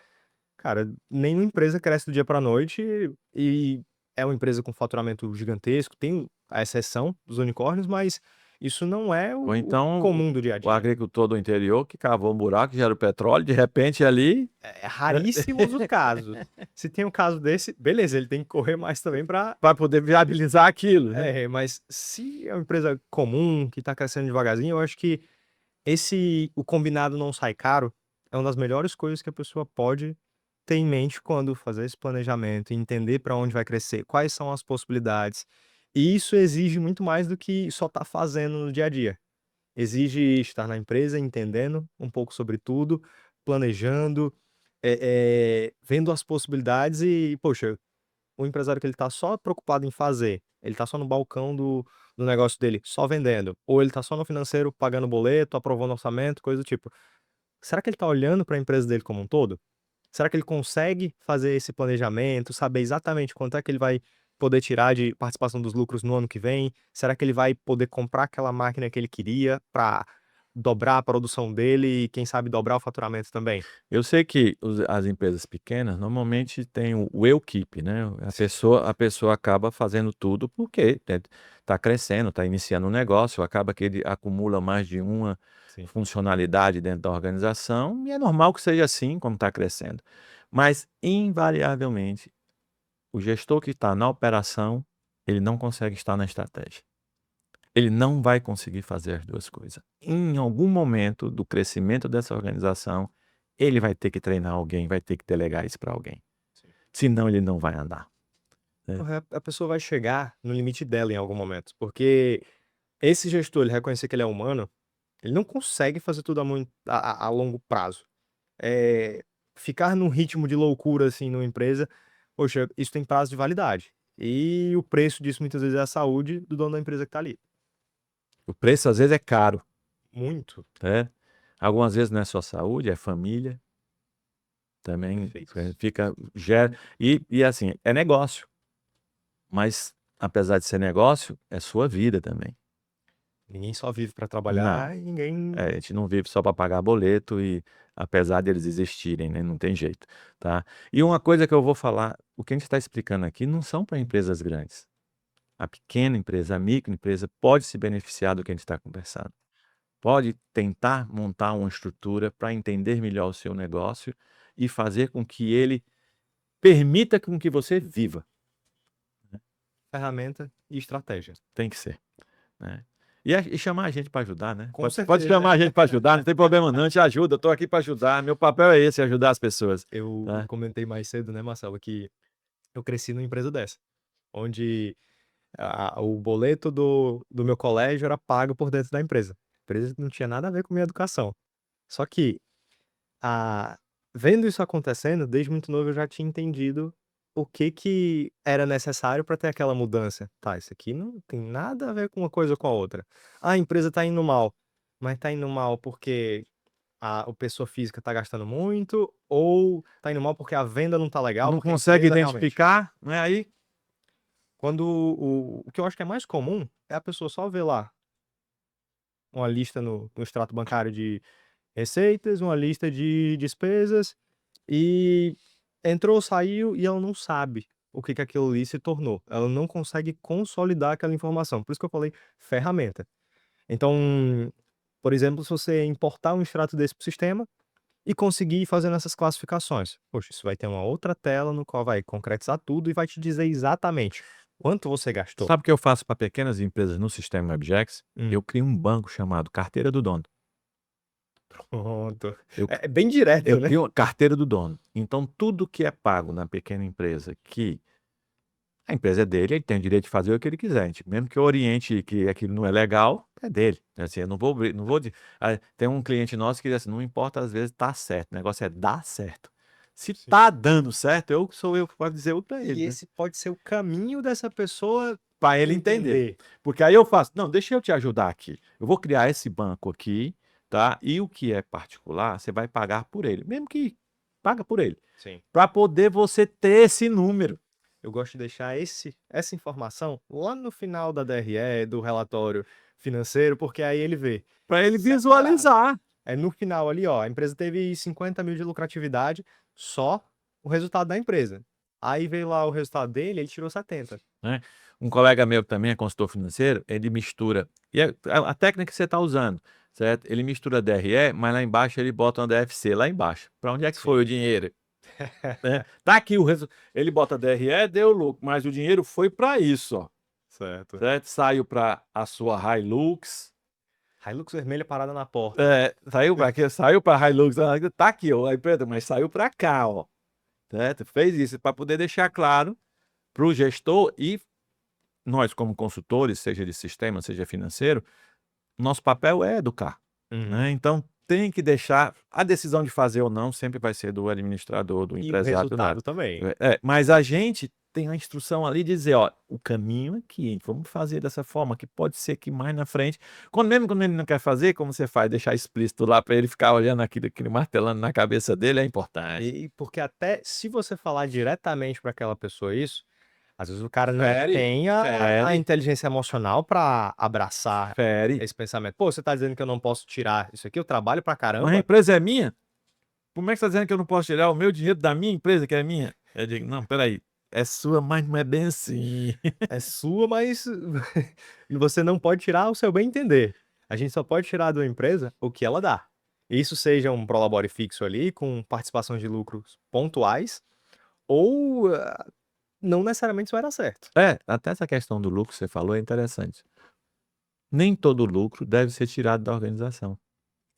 cara, nenhuma empresa cresce do dia para a noite e é uma empresa com faturamento gigantesco, tem a exceção dos unicórnios, mas isso não é Ou o então comum do dia a o dia. agricultor do interior que cavou um buraco, gera o petróleo, de repente ali, É raríssimos os casos. Se tem um caso desse, beleza, ele tem que correr mais também para. vai poder viabilizar aquilo, né. É, mas se é uma empresa comum, que está crescendo devagarzinho, eu acho que o combinado não sai caro é uma das melhores coisas que a pessoa pode ter em mente quando fazer esse planejamento, entender para onde vai crescer, quais são as possibilidades. E isso exige muito mais do que só estar fazendo no dia a dia. Exige estar na empresa, entendendo um pouco sobre tudo, planejando, vendo as possibilidades e, poxa, o empresário que ele tá só preocupado em fazer, ele tá só no balcão do negócio dele, só vendendo, ou ele tá só no financeiro pagando boleto, aprovando orçamento, coisa do tipo. Será que ele tá olhando para a empresa dele como um todo? Será que ele consegue fazer esse planejamento, saber exatamente quanto é que ele vai poder tirar de participação dos lucros no ano que vem? Será que ele vai poder comprar aquela máquina que ele queria para dobrar a produção dele e, quem sabe, dobrar o faturamento também? Eu sei que as empresas pequenas normalmente têm o eu keep, né? A pessoa acaba fazendo tudo porque está crescendo, está iniciando um negócio, acaba que ele acumula mais de uma Sim. funcionalidade dentro da organização e é normal que seja assim quando está crescendo. Mas, invariavelmente, o gestor que está na operação, ele não consegue estar na estratégia. Ele não vai conseguir fazer as duas coisas. Em algum momento do crescimento dessa organização, ele vai ter que treinar alguém, vai ter que delegar isso para alguém. Sim. Senão ele não vai andar. A pessoa vai chegar no limite dela em algum momento, porque esse gestor, ele reconhecer que ele é humano, ele não consegue fazer tudo a longo prazo. Ficar num ritmo de loucura, assim, numa empresa, poxa, isso tem prazo de validade. E o preço disso muitas vezes é a saúde do dono da empresa que tá ali. O preço às vezes é caro, Muito. né? Algumas vezes não é só saúde, é família também. Perfeito. Gera, e assim, é negócio. Mas apesar de ser negócio, é sua vida também. Ninguém só vive pra Não. trabalhar e ninguém. A gente não vive só para pagar boleto e apesar deles existirem, né, não tem jeito, tá. E uma coisa que eu vou falar, o que a gente está explicando aqui não são para empresas grandes. A pequena empresa, a microempresa pode se beneficiar do que a gente está conversando. Pode tentar montar uma estrutura para entender melhor o seu negócio e fazer com que ele permita com que você viva. Ferramenta e estratégia. Tem que ser, né. E chamar a gente para ajudar, né. Com Pode certeza. chamar a gente para ajudar, não tem problema não, te ajuda, eu estou aqui para ajudar, meu papel é esse, ajudar as pessoas, Eu tá. comentei mais cedo, né, Marcelo, que eu cresci numa empresa dessa, onde o boleto do meu colégio era pago por dentro da empresa. A empresa não tinha nada a ver com minha educação. Só que, ah, vendo isso acontecendo, desde muito novo eu já tinha entendido o que era necessário para ter aquela mudança. Tá, isso aqui não tem nada a ver com uma coisa com a outra. Ah, a empresa tá indo mal, mas tá indo mal porque a pessoa física tá gastando muito ou tá indo mal porque a venda não tá legal, Não porque a consegue empresa realmente. identificar, né, aí Quando o que eu acho que é mais comum é a pessoa só ver lá uma lista no extrato bancário de receitas, uma lista de despesas e entrou, saiu e ela não sabe o que aquilo ali se tornou. Ela não consegue consolidar aquela informação. Por isso que eu falei ferramenta. Então, por exemplo, se você importar um extrato desse para o sistema e conseguir ir fazendo essas classificações, poxa, isso vai ter uma outra tela no qual vai concretizar tudo e vai te dizer exatamente quanto você gastou. sabe o que eu faço para pequenas empresas no sistema WebGex? Hum. Eu crio um banco chamado carteira do dono. Pronto. Eu É bem direto, eu né? crio a carteira do dono. Então tudo que é pago na pequena empresa que a empresa é dele, ele tem o direito de fazer o que ele quiser, gente, mesmo que eu oriente que aquilo não é legal, é dele, assim, eu não vou tem um cliente nosso que diz assim: "Não importa, às vezes tá certo, o negócio é dar certo. Se Sim. tá dando certo, sou eu que posso dizer o para ele, E né, esse pode ser o caminho dessa pessoa para ele entender. entender. Porque aí eu faço: "Não, deixa eu te ajudar aqui, eu vou criar esse banco aqui, tá, e o que é particular, você vai pagar por ele", mesmo que paga por ele, Sim. para poder você ter esse número. Eu gosto de deixar essa informação lá no final da DRE, do relatório financeiro, porque aí ele vê. Para ele Separado. visualizar. É no final ali, ó, a empresa teve 50.000 de lucratividade, só o resultado da empresa. Aí veio lá o resultado dele, ele tirou 70. Né. Um colega meu que também é consultor financeiro, ele mistura e a técnica que você está usando, certo? Ele mistura DRE, mas lá embaixo ele bota uma DFC lá embaixo. Para onde é que Sim. foi o dinheiro? Né. Tá aqui o resultado. Ele bota DRE, deu lucro, mas o dinheiro foi para isso, ó, Certo. certo? Saiu para a sua Hilux, Hilux vermelha parada na porta. Saiu para quê? Saiu para Hilux, tá aqui, ó, a empresa, mas saiu para cá, ó. Certo? Fez isso para poder deixar claro para o gestor e nós, como consultores, seja de sistema, seja financeiro, nosso papel é educar, Uhum. né? Então tem que deixar a decisão de fazer ou não sempre vai ser do administrador, do E o empresário, do nada. resultado também. Mas a gente tem a instrução ali de dizer, ó, o caminho aqui, vamos fazer dessa forma, que pode ser que mais na frente, mesmo quando ele não quer fazer, como você faz, deixar explícito lá para ele ficar olhando aquilo martelando na cabeça dele é importante. E porque até se você falar diretamente para aquela pessoa isso, às vezes o cara não Fere, tem a fere. inteligência emocional para abraçar Fere. esse pensamento. Pô, você tá dizendo que eu não posso tirar isso aqui, eu trabalho pra Mas a caramba. empresa é minha? Como é que você está dizendo que eu não posso tirar o meu dinheiro da minha empresa, que é minha? Eu digo, não, peraí, é sua, mas não é bem assim. É sua, mas você não pode tirar ao seu bem entender. A gente só pode tirar da empresa o que ela dá. Isso seja um prolabore fixo ali, com participação de lucros pontuais, ou não necessariamente isso vai dar certo. Até essa questão do lucro que você falou é interessante. Nem todo lucro deve ser tirado da organização.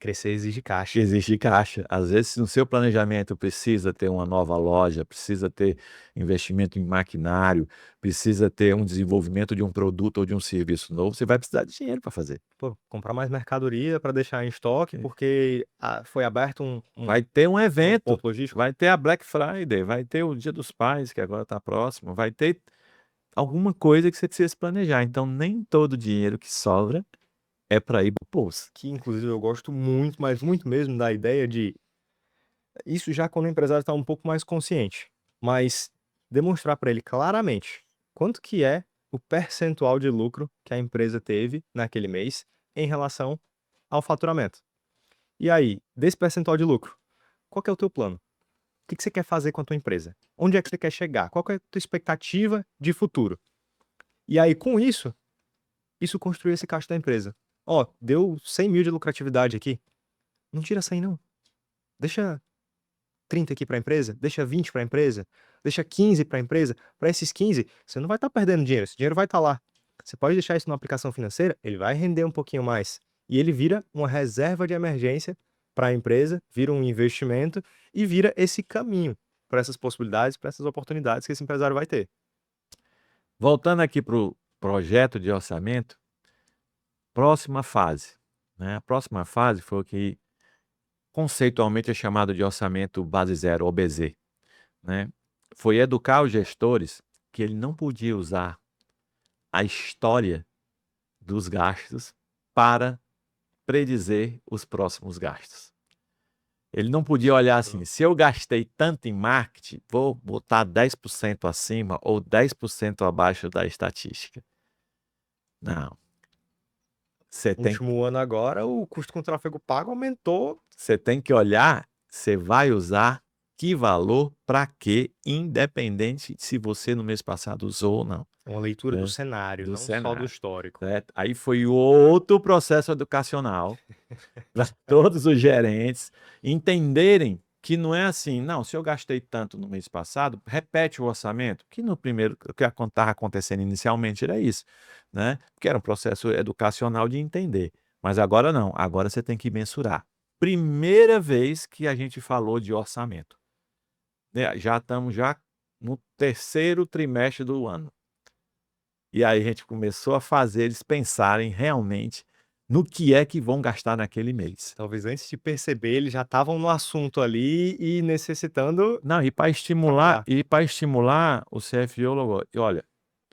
Crescer exige caixa. Existe caixa. Às vezes, se no seu planejamento precisa ter uma nova loja, precisa ter investimento em maquinário, precisa ter um desenvolvimento de um produto ou de um serviço novo, você vai precisar de dinheiro para fazer. Pô, comprar mais mercadoria para deixar em estoque, porque foi aberto um Vai ter um evento, ponto logístico. vai ter a Black Friday, vai ter o Dia dos Pais, que agora está próximo, vai ter alguma coisa que você precisa se planejar. Então, nem todo dinheiro que sobra é para ir para o bolso. Que inclusive eu gosto muito, mas muito mesmo da ideia de isso já quando o empresário está um pouco mais consciente, mas demonstrar para ele claramente quanto que é o percentual de lucro que a empresa teve naquele mês em relação ao faturamento. E aí, desse percentual de lucro, qual que é o teu plano? O que você quer fazer com a tua empresa? Onde é que você quer chegar? Qual que é a tua expectativa de futuro? E aí, com isso construiu esse caixa da empresa. Ó, deu 100 mil de lucratividade aqui. Não tira 100 não. Deixa 30 aqui para a empresa, deixa 20 para a empresa, deixa 15 para a empresa. Para esses 15, você não vai estar perdendo dinheiro, esse dinheiro vai estar lá. Você pode deixar isso numa aplicação financeira, ele vai render um pouquinho mais. E ele vira uma reserva de emergência para a empresa, vira um investimento e vira esse caminho para essas possibilidades, para essas oportunidades que esse empresário vai ter. Voltando aqui para o projeto de orçamento, próxima fase, né? A próxima fase foi o que conceitualmente é chamado de orçamento base zero, OBZ, né? Foi educar os gestores que ele não podia usar a história dos gastos para predizer os próximos gastos. Ele não podia olhar assim, se eu gastei tanto em marketing, vou botar 10% acima ou 10% abaixo da estatística. Não. No último ano agora, o custo com tráfego pago aumentou. Você tem que olhar, você vai usar que valor para quê, independente se você no mês passado usou ou não. Uma leitura do cenário, não só do histórico. Certo? Aí foi outro processo educacional para todos os gerentes entenderem que não é assim, não, se eu gastei tanto no mês passado, repete o orçamento, que no primeiro, o que estava acontecendo inicialmente era isso, né? Porque era um processo educacional de entender. Mas agora não, agora você tem que mensurar. Primeira vez que a gente falou de orçamento. Já estamos no terceiro trimestre do ano. E aí a gente começou a fazer eles pensarem realmente no que é que vão gastar naquele mês. Talvez antes de perceber, eles já estavam no assunto ali e necessitando. Não, e para estimular o CFO logo, e olha,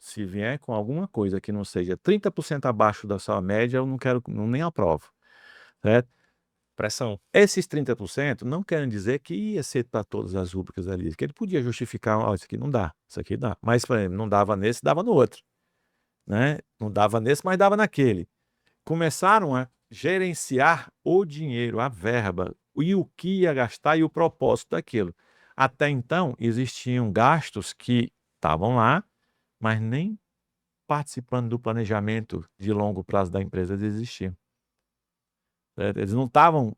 se vier com alguma coisa que não seja 30% abaixo da sua média, eu não quero, nem aprovo, certo? Pressão. Esses 30% não querem dizer que ia ser para todas as rúbricas ali, que ele podia justificar, ó, isso aqui não dá, isso aqui dá. Mas, por exemplo, não dava nesse, dava no outro, né? Não dava nesse, mas dava naquele. Começaram a gerenciar o dinheiro, a verba, e o que ia gastar e o propósito daquilo. Até então, existiam gastos que estavam lá, mas nem participando do planejamento de longo prazo da empresa eles existiam. Certo? Eles não estavam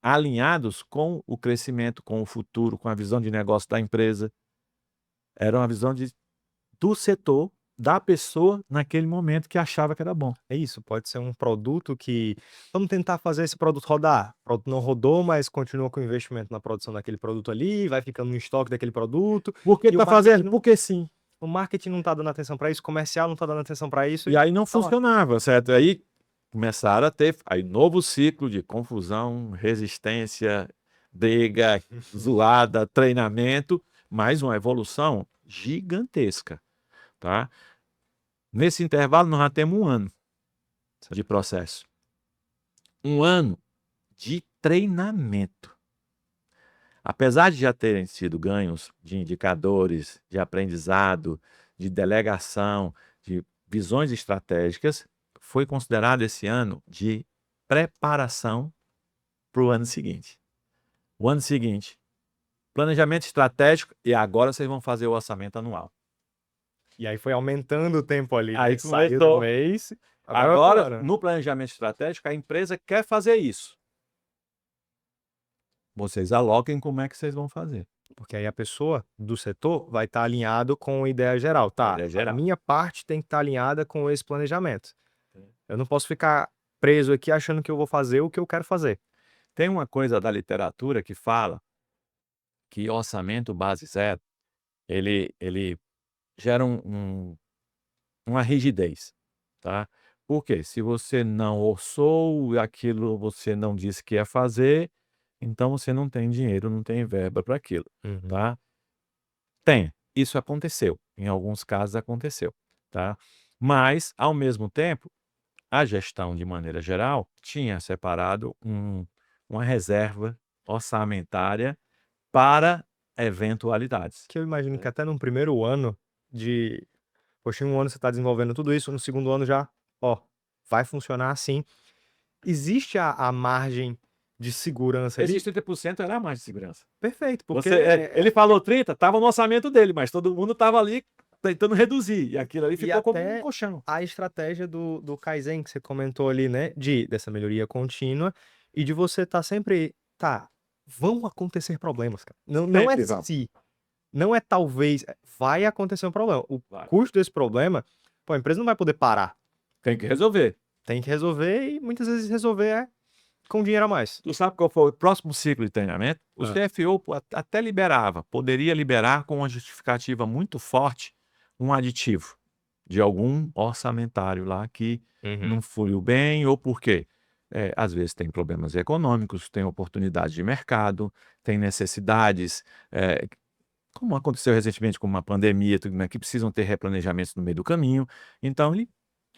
alinhados com o crescimento, com o futuro, com a visão de negócio da empresa. Era uma visão do setor da pessoa naquele momento que achava que era bom. É isso, pode ser um produto que vamos tentar fazer esse produto rodar. O produto não rodou, mas continua com o investimento na produção daquele produto ali, vai ficando no estoque daquele produto, Porque e o tá marketing fazendo? não Porque sim. o marketing não tá dando atenção para isso, o comercial não tá dando atenção para isso E e aí não tá lá. funcionava, certo? Aí começaram a ter aí novo ciclo de confusão, resistência, briga, zoada, treinamento, mais uma evolução gigantesca, tá? Nesse intervalo nós já temos 1 ano de processo. 1 ano de treinamento. Apesar de já terem sido ganhos de indicadores, de aprendizado, de delegação, de visões estratégicas, foi considerado esse ano de preparação para o ano seguinte. O ano seguinte, planejamento estratégico e agora vocês vão fazer o orçamento anual. E aí foi aumentando o tempo ali, né, Aí saiu do começou. mês, Agora, agora. no planejamento estratégico, a empresa quer fazer isso. Vocês aloquem como é que vocês vão fazer. Porque aí a pessoa do setor vai estar alinhado com a ideia geral, A tá, ideia a geral. minha parte tem que estar alinhada com esse planejamento. Eu não posso ficar preso aqui achando que eu vou fazer o que eu quero fazer. Tem uma coisa da literatura que fala que orçamento base zero, ele gera uma rigidez, tá? Por quê? Se você não orçou aquilo, você não disse que ia fazer, então você não tem dinheiro, não tem verba para aquilo, Uhum. tá? Tem, isso aconteceu, em alguns casos aconteceu, tá? Mas, ao mesmo tempo, a gestão, de maneira geral, tinha separado uma reserva orçamentária para eventualidades. Que eu imagino que até num primeiro ano de poxa, em 1 ano você está desenvolvendo tudo isso, no segundo ano já, ó, vai funcionar assim. Existe a margem de segurança Esses ali? 30% era a mais de segurança. Perfeito, porque Ele falou 30, estava no orçamento dele, mas todo mundo estava ali tentando reduzir, e aquilo ali e ficou como um até colchão. a estratégia do Kaizen que você comentou ali, né, dessa melhoria contínua e de você estar sempre: "Tá, vão acontecer problemas, cara". Não é Sempre vão. se, não é talvez, vai acontecer um problema. O Vai. custo desse problema, pô, a empresa não vai poder parar. Tem que resolver. Tem que resolver e muitas vezes resolver é com dinheiro a mais. Tu sabe qual foi o próximo ciclo de treinamento? O Hã. CFO até liberava, poderia liberar com uma justificativa muito forte um aditivo de algum orçamentário lá que Uhum. não fluiu bem ou por quê? Às vezes tem problemas econômicos, tem oportunidades de mercado, tem necessidades, como aconteceu recentemente com uma pandemia, tudo, né, que precisam ter replanejamentos no meio do caminho. Então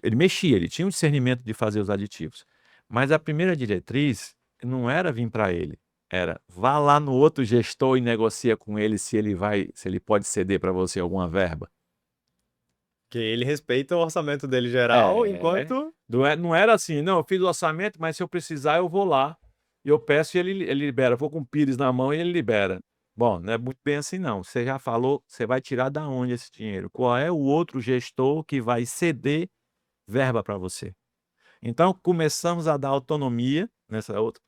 ele mexia, ele tinha um discernimento de fazer os aditivos. Mas a primeira diretriz não era vir para ele, era vá lá no outro gestor e negocia com ele se ele pode ceder para você alguma verba. Que ele respeita o orçamento dele geral, É, enquanto não era assim: "Não, eu fiz o orçamento, mas se eu precisar eu vou lá, e eu peço e ele libera, eu vou com o pires na mão e ele libera". Bom, não é muito bem assim não, você já falou, você vai tirar da onde esse dinheiro? Qual é o outro gestor que vai ceder verba para você? Então começamos a dar autonomia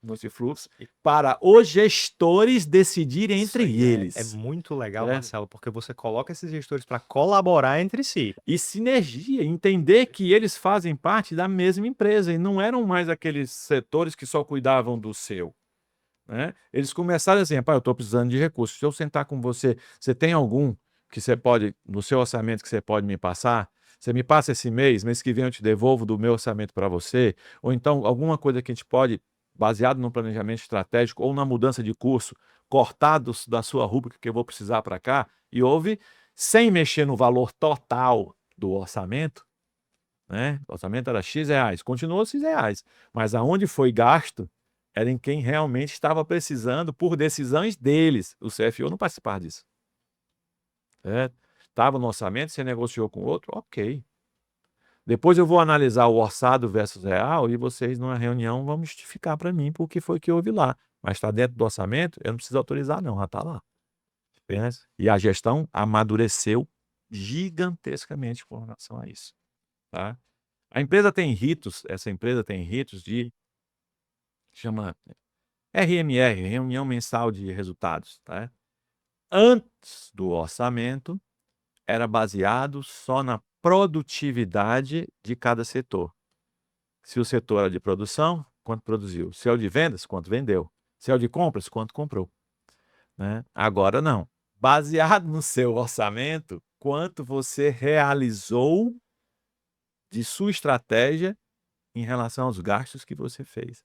nesse fluxo, para os gestores decidirem isso entre aí é eles, muito legal, certo? Marcelo, porque você coloca esses gestores para colaborar entre si. E sinergia, entender que eles fazem parte da mesma empresa e não eram mais aqueles setores que só cuidavam do seu, né. Eles começaram assim: "Rapaz, eu estou precisando de recursos, se eu sentar com você, você tem algum que você pode no seu orçamento que você pode me passar? Você me passa esse mês que vem eu te devolvo do meu orçamento para você", ou então alguma coisa que a gente pode, baseado no planejamento estratégico ou na mudança de curso, cortar da sua rúbrica que eu vou precisar para cá, e houve sem mexer no valor total do orçamento, né, o orçamento era X reais, continuou X reais, mas aonde foi gasto, era em quem realmente estava precisando por decisões deles, o CFO não participava disso, certo. Estava no orçamento, você negociou com outro, ok. Depois eu vou analisar o orçado versus real e vocês numa reunião vão justificar para mim por que foi que houve lá, mas está dentro do orçamento, eu não preciso autorizar não, já está lá. Apenas e a gestão amadureceu gigantescamente com relação a isso, tá. A empresa tem ritos, essa empresa tem ritos de chama RMR, reunião mensal de resultados, tá. Antes do orçamento, era baseado só na produtividade de cada setor. Se o setor era de produção, quanto produziu. Se é o de vendas, quanto vendeu. Se é o de compras, quanto comprou, né? Agora não. Baseado no seu orçamento, quanto você realizou de sua estratégia em relação aos gastos que você fez.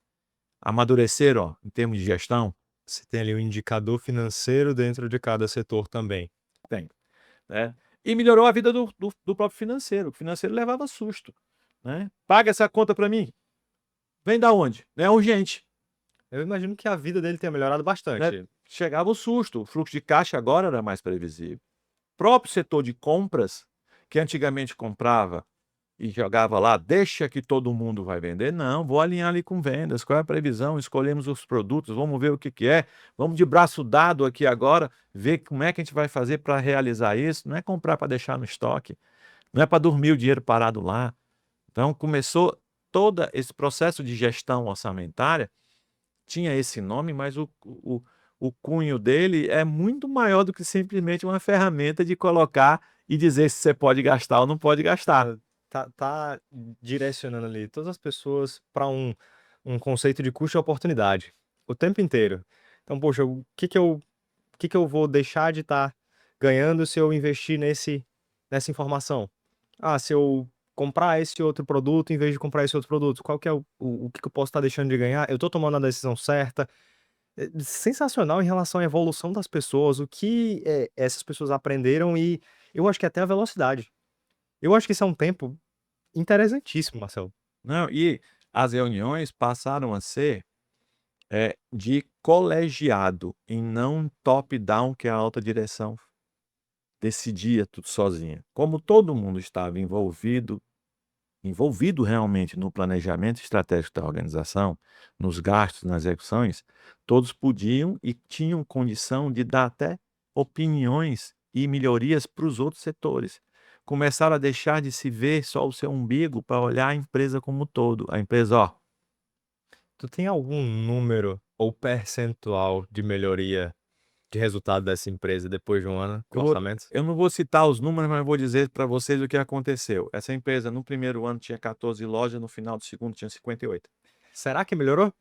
Amadurecer, ó, em termos de gestão, Você tem ali um indicador financeiro dentro de cada setor também. tem, né? E melhorou a vida do próprio financeiro. O financeiro levava susto, né? Paga essa conta para mim. Vem da onde? É urgente, Eu imagino que a vida dele tenha melhorado né? bastante. Chegava o susto. O fluxo de caixa agora era mais previsível. Próprio setor de compras, que antigamente comprava e jogava lá, deixa que todo mundo vai vender. Não, vou alinhar ali com vendas. Qual é a previsão? Escolhemos os produtos, vamos ver o que que é. Vamos de braço dado aqui agora, ver como é que a gente vai fazer para realizar isso. Não é comprar para deixar no estoque, não é para dormir o dinheiro parado lá. Então começou todo esse processo de gestão orçamentária, tinha esse nome, mas o cunho dele é muito maior do que simplesmente uma ferramenta de colocar e dizer se você pode gastar ou não pode gastar. Tá direcionando ali todas as pessoas para um conceito de custo e oportunidade, o tempo inteiro. Então, poxa, o que que eu vou deixar de estar ganhando se eu investir nessa informação? Ah, se eu comprar esse outro produto em vez de comprar esse outro produto, qual que é o que que eu posso estar deixando de ganhar? Eu estou tomando a decisão certa? Sensacional em relação à evolução das pessoas, o que, essas pessoas aprenderam e eu acho que até a velocidade. Eu acho que isso é um tempo interessantíssimo, Marcelo. Não, e as reuniões passaram a ser, de colegiado e não top-down, que a alta direção decidia tudo sozinha. Como todo mundo estava envolvido realmente no planejamento estratégico da organização, nos gastos, nas execuções, todos podiam e tinham condição de dar até opiniões e melhorias para os outros setores. Começaram a deixar de se ver só o seu umbigo para olhar a empresa como um todo. A empresa, ó, Tu tem algum número ou percentual de melhoria de resultado dessa empresa depois de um ano eu com vou orçamentos? eu não vou citar os números, mas eu vou dizer para vocês o que aconteceu. Essa empresa no primeiro ano tinha 14 lojas, no final do segundo tinha 58. Será que melhorou?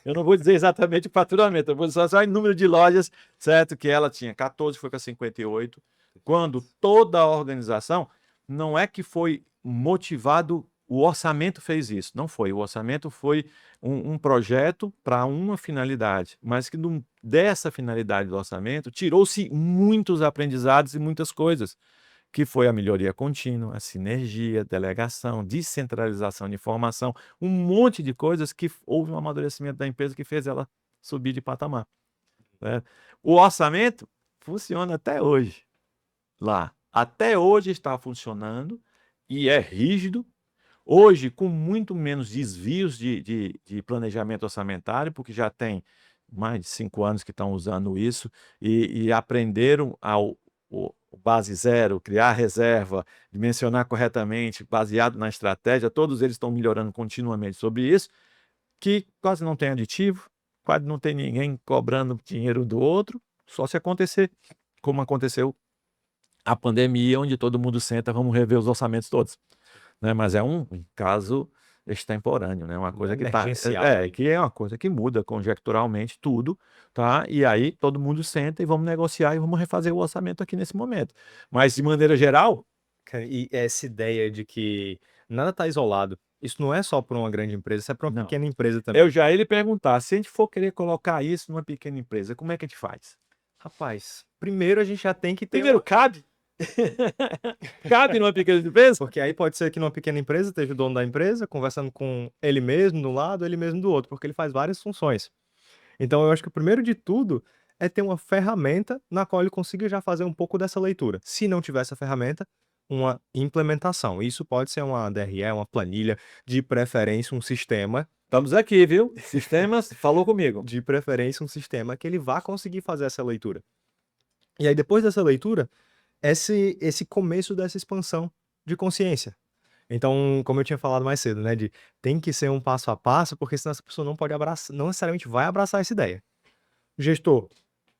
Eu não vou dizer exatamente o faturamento, eu vou dizer só em número de lojas, certo? Que ela tinha 14, foi para 58. Quando toda a organização, não é que foi motivado, o orçamento fez isso, não foi. O orçamento foi um projeto para uma finalidade, mas que dessa finalidade do orçamento tirou-se muitos aprendizados e muitas coisas, que foi a melhoria contínua, a sinergia, delegação, descentralização de informação, um monte de coisas que houve um amadurecimento da empresa que fez ela subir de patamar, né? O orçamento funciona até hoje lá. Até hoje está funcionando e é rígido. Hoje, com muito menos desvios de planejamento orçamentário, porque já tem mais de 5 anos que estão usando isso e aprenderam o base zero, criar reserva, dimensionar corretamente, baseado na estratégia. Todos eles estão melhorando continuamente sobre isso, que quase não tem aditivo, quase não tem ninguém cobrando dinheiro do outro, só se acontecer como aconteceu a pandemia, onde todo mundo senta, vamos rever os orçamentos todos, né? Mas é um caso extemporâneo, né? Uma coisa que tá, Emergencial ali. que é uma coisa que muda conjecturalmente tudo, tá? E aí todo mundo senta e vamos negociar e vamos refazer o orçamento aqui nesse momento. Mas de maneira geral, Cara, e essa ideia de que nada tá isolado, isso não é só para uma grande empresa, isso é para uma não. pequena empresa também. Eu já ia lhe perguntar, se a gente for querer colocar isso numa pequena empresa, como é que a gente faz? Rapaz, primeiro a gente já tem que ter Primeiro, cabe? Cabe numa pequena empresa? porque aí pode ser que numa pequena empresa esteja o dono da empresa conversando com ele mesmo de um lado, ele mesmo do outro, porque ele faz várias funções. Então eu acho que o primeiro de tudo é ter uma ferramenta na qual ele consiga já fazer um pouco dessa leitura. Se não tiver essa ferramenta, uma implementação. Isso pode ser uma DRE, uma planilha, de preferência um sistema, Estamos aqui, viu? Sistemas, falou comigo. de preferência um sistema que ele vá conseguir fazer essa leitura. E aí depois dessa leitura, esse começo dessa expansão de consciência. Então, como eu tinha falado mais cedo, né, tem que ser um passo a passo, porque senão essa pessoa não pode abraçar, não necessariamente vai abraçar essa ideia. Gestor,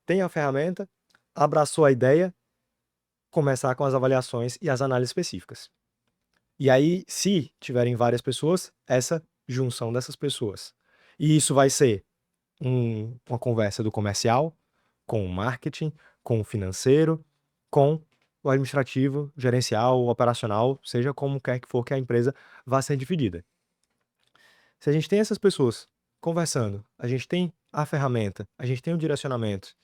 tem a ferramenta, abraçou a ideia, começar com as avaliações e as análises específicas. E aí, se tiverem várias pessoas, essa junção dessas pessoas. E isso vai ser uma conversa do comercial, com o marketing, com o financeiro, com o administrativo, gerencial, operacional, seja como quer que for que a empresa vá ser dividida. Se a gente tem essas pessoas conversando, a gente tem a ferramenta, a gente tem o direcionamento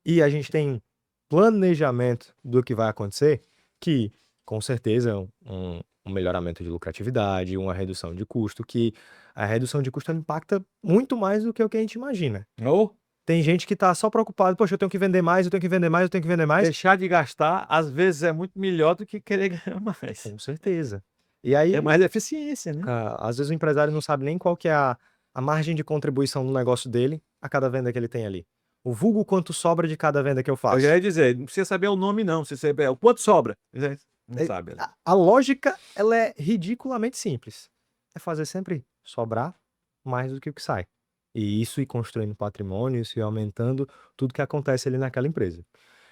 e a gente tem planejamento do que vai acontecer, que com certeza é um melhoramento de lucratividade, uma redução de custo, que a redução de custo impacta muito mais do que o que a gente imagina. Ou Tem gente que tá só preocupado, poxa, eu tenho que vender mais, eu tenho que vender mais, eu tenho que vender mais. deixar de gastar, às vezes, é muito melhor do que querer ganhar mais. Com certeza. E aí, É mais eficiência, né? às vezes o empresário não sabe nem qual que é a margem de contribuição no negócio dele a cada venda que ele tem ali. O vulgo quanto sobra de cada venda que eu Eu faço. já ia dizer, não precisa saber o nome, não. Precisa saber o quanto sobra. Não É, sabe. a lógica, ela é ridiculamente simples. É fazer sempre sobrar mais do que o que sai. E isso ir construindo patrimônio, isso ir aumentando tudo que acontece ali naquela empresa.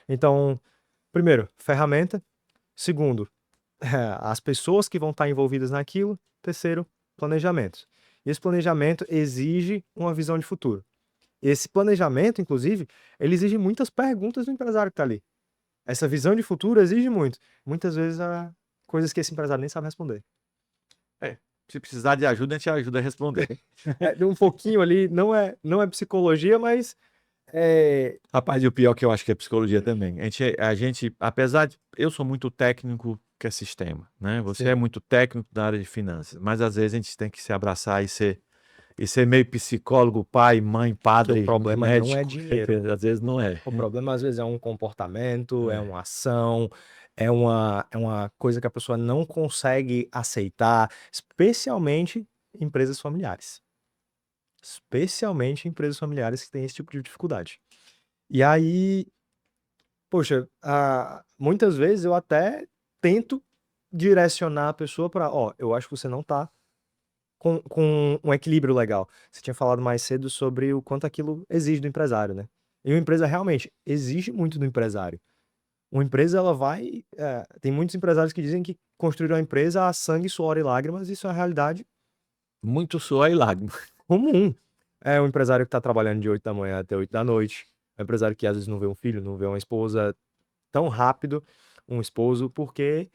Então, primeiro, ferramenta. Segundo, as pessoas que vão estar envolvidas naquilo. Terceiro, planejamento. E esse planejamento exige uma visão de futuro. Esse planejamento, inclusive, ele exige muitas perguntas do empresário que está ali. Essa visão de futuro exige muito. Muitas vezes, coisas que esse empresário nem sabe responder. Se precisar de ajuda, a gente ajuda a responder. Um pouquinho ali, não é psicologia, mas Rapaz, e o pior que eu acho que é psicologia também. A gente, apesar de. Eu sou muito técnico que é sistema, né? Você Sim. é muito técnico da área de finanças, mas às vezes a gente tem que se abraçar e ser meio psicólogo, pai, mãe, padre, O problema médico. não é dinheiro. Às vezes não é. O problema, às vezes, é um comportamento, é uma ação, é uma coisa que a pessoa não consegue aceitar, especialmente empresas familiares. Especialmente empresas familiares que têm esse tipo de dificuldade. E aí, poxa, muitas vezes eu até tento direcionar a pessoa para, ó, eu acho que você não tá com um equilíbrio legal. Você tinha falado mais cedo sobre o quanto aquilo exige do empresário, né? E uma empresa realmente exige muito do empresário. Uma empresa, ela vai. Tem muitos empresários que dizem que construíram a empresa a sangue, suor e lágrimas, isso é uma realidade Muito suor e lágrimas. comum. É um empresário que está trabalhando de 8 da manhã até 8 da noite. É um empresário que às vezes não vê um filho, não vê uma esposa tão rápido, um esposo, porque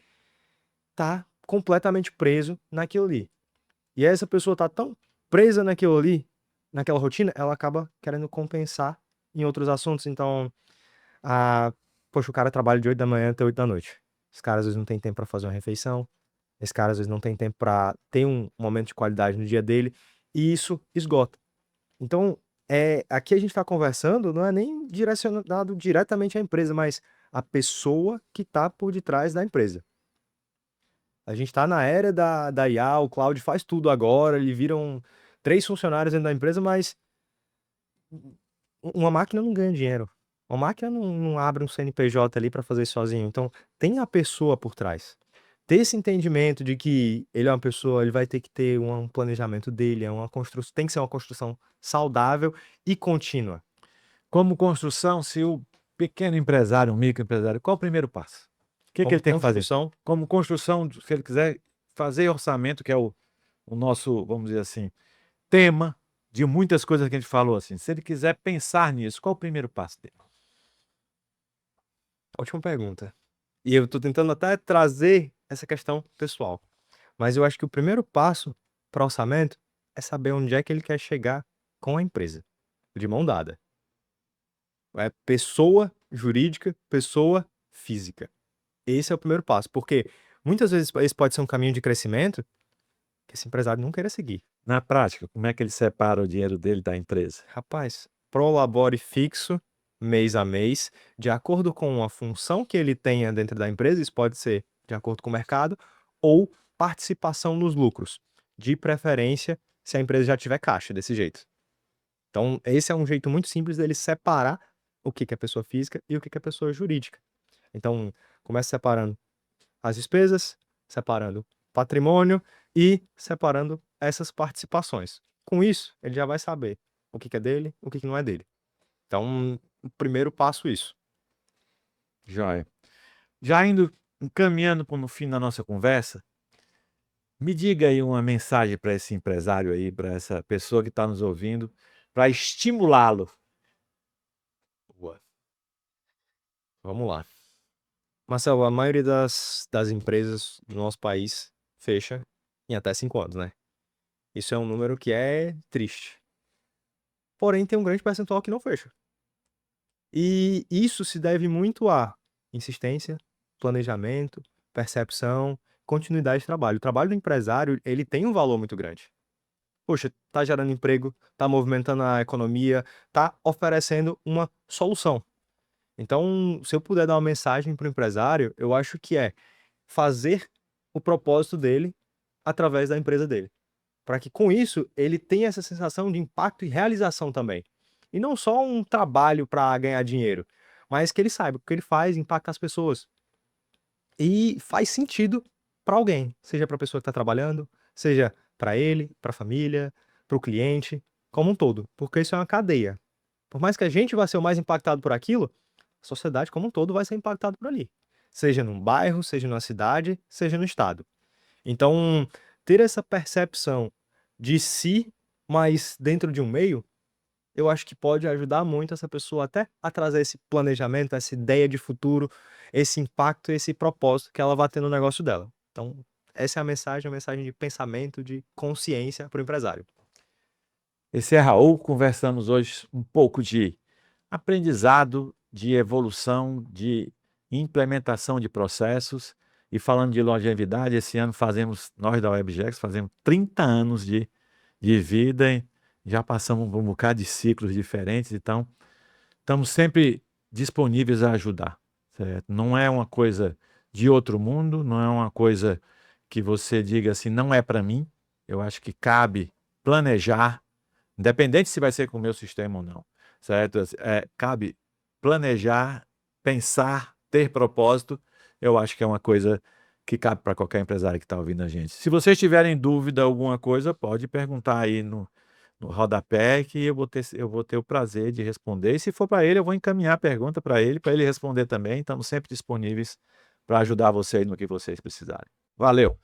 tá completamente preso naquilo ali. E essa pessoa tá tão presa naquilo ali, naquela rotina, ela acaba querendo compensar em outros assuntos. Então, poxa, o cara trabalha de 8 da manhã até 8 da noite. Esse cara às vezes não tem tempo para fazer uma refeição. Esse cara às vezes não tem tempo para ter um momento de qualidade no dia dele. E isso esgota. Então, aqui a gente está conversando, não é nem direcionado diretamente à empresa, mas à pessoa que está por detrás da empresa. A gente está na era da IA, o Cloud faz tudo agora, ele viram 3 funcionários dentro da empresa, mas uma máquina não ganha dinheiro. Uma máquina não abre um CNPJ ali para fazer isso sozinho. Então, tem a pessoa por trás. Ter esse entendimento de que ele é uma pessoa, ele vai ter que ter um planejamento dele, tem que ser uma construção saudável e contínua. Como construção, se o pequeno empresário, um microempresário, qual o primeiro passo? O que Como ele tem que fazer? construção, Como construção, se ele quiser fazer orçamento, que é o nosso, vamos dizer assim, tema de muitas coisas que a gente falou assim. Se ele quiser pensar nisso, qual o primeiro passo dele? ótima pergunta. E eu tô tentando até trazer essa questão pessoal. Mas eu acho que o primeiro passo para orçamento é saber onde é que ele quer chegar com a empresa, de mão dada. É pessoa jurídica, pessoa física. Esse é o primeiro passo, porque muitas vezes esse pode ser um caminho de crescimento que esse empresário não queira seguir. Na prática, como é que ele separa o dinheiro dele da empresa? Rapaz, prolabore fixo, mês a mês, de acordo com a função que ele tenha dentro da empresa, isso pode ser de acordo com o mercado, ou participação nos lucros, de preferência se a empresa já tiver caixa, desse jeito. Então, esse é um jeito muito simples dele separar o que é pessoa física e o que é pessoa jurídica. Então, começa separando as despesas, separando patrimônio e separando essas participações. Com isso, ele já vai saber o que é dele, o que não é dele. Então, o primeiro passo isso. Joia. Já indo, encaminhando para no fim da nossa conversa, Me diga aí uma mensagem para esse empresário aí, para essa pessoa que está nos ouvindo, para estimulá-lo. Boa. Vamos lá. Marcelo, a maioria das empresas do nosso país fecha em até 5 anos, né? Isso é um número que é triste. Porém, tem um grande percentual que não fecha. E isso se deve muito a insistência, planejamento, percepção, continuidade de trabalho. O trabalho do empresário, ele tem um valor muito grande. Poxa, tá gerando emprego, tá movimentando a economia, tá oferecendo uma solução. Então, se eu puder dar uma mensagem para o empresário, eu acho que é fazer o propósito dele através da empresa dele. Para que com isso ele tenha essa sensação de impacto e realização também. E não só um trabalho para ganhar dinheiro, mas que ele saiba que o que ele faz impacta as pessoas. E faz sentido para alguém, seja para a pessoa que está trabalhando, seja para ele, para a família, para o cliente, como um todo. Porque isso é uma cadeia. Por mais que a gente vá ser o mais impactado por aquilo, a sociedade como um todo vai ser impactado por ali. Seja num bairro, seja numa cidade, seja no estado. Então, ter essa percepção de si, mas dentro de um meio, eu acho que pode ajudar muito essa pessoa até a trazer esse planejamento, essa ideia de futuro, esse impacto, esse propósito que ela vai ter no negócio dela. Então, essa é a mensagem de pensamento, de consciência para o empresário. Esse é Raul, conversamos hoje um pouco de aprendizado, de evolução, de implementação de processos e falando de longevidade, esse ano nós da WebGex fazemos 30 anos de vida, e já passamos por um bocado de ciclos diferentes, então estamos sempre disponíveis a ajudar, certo? Não é uma coisa de outro mundo, não é uma coisa que você diga assim, não é para mim. Eu acho que cabe planejar, independente se vai ser com o meu sistema ou não, certo? Cabe planejar, pensar, ter propósito. Eu acho que é uma coisa que cabe para qualquer empresário que está ouvindo a gente. Se vocês tiverem dúvida alguma coisa, pode perguntar aí no rodapé que eu vou ter o prazer de responder. E se for para ele, eu vou encaminhar a pergunta para ele responder também. Estamos sempre disponíveis para ajudar vocês no que vocês precisarem. Valeu!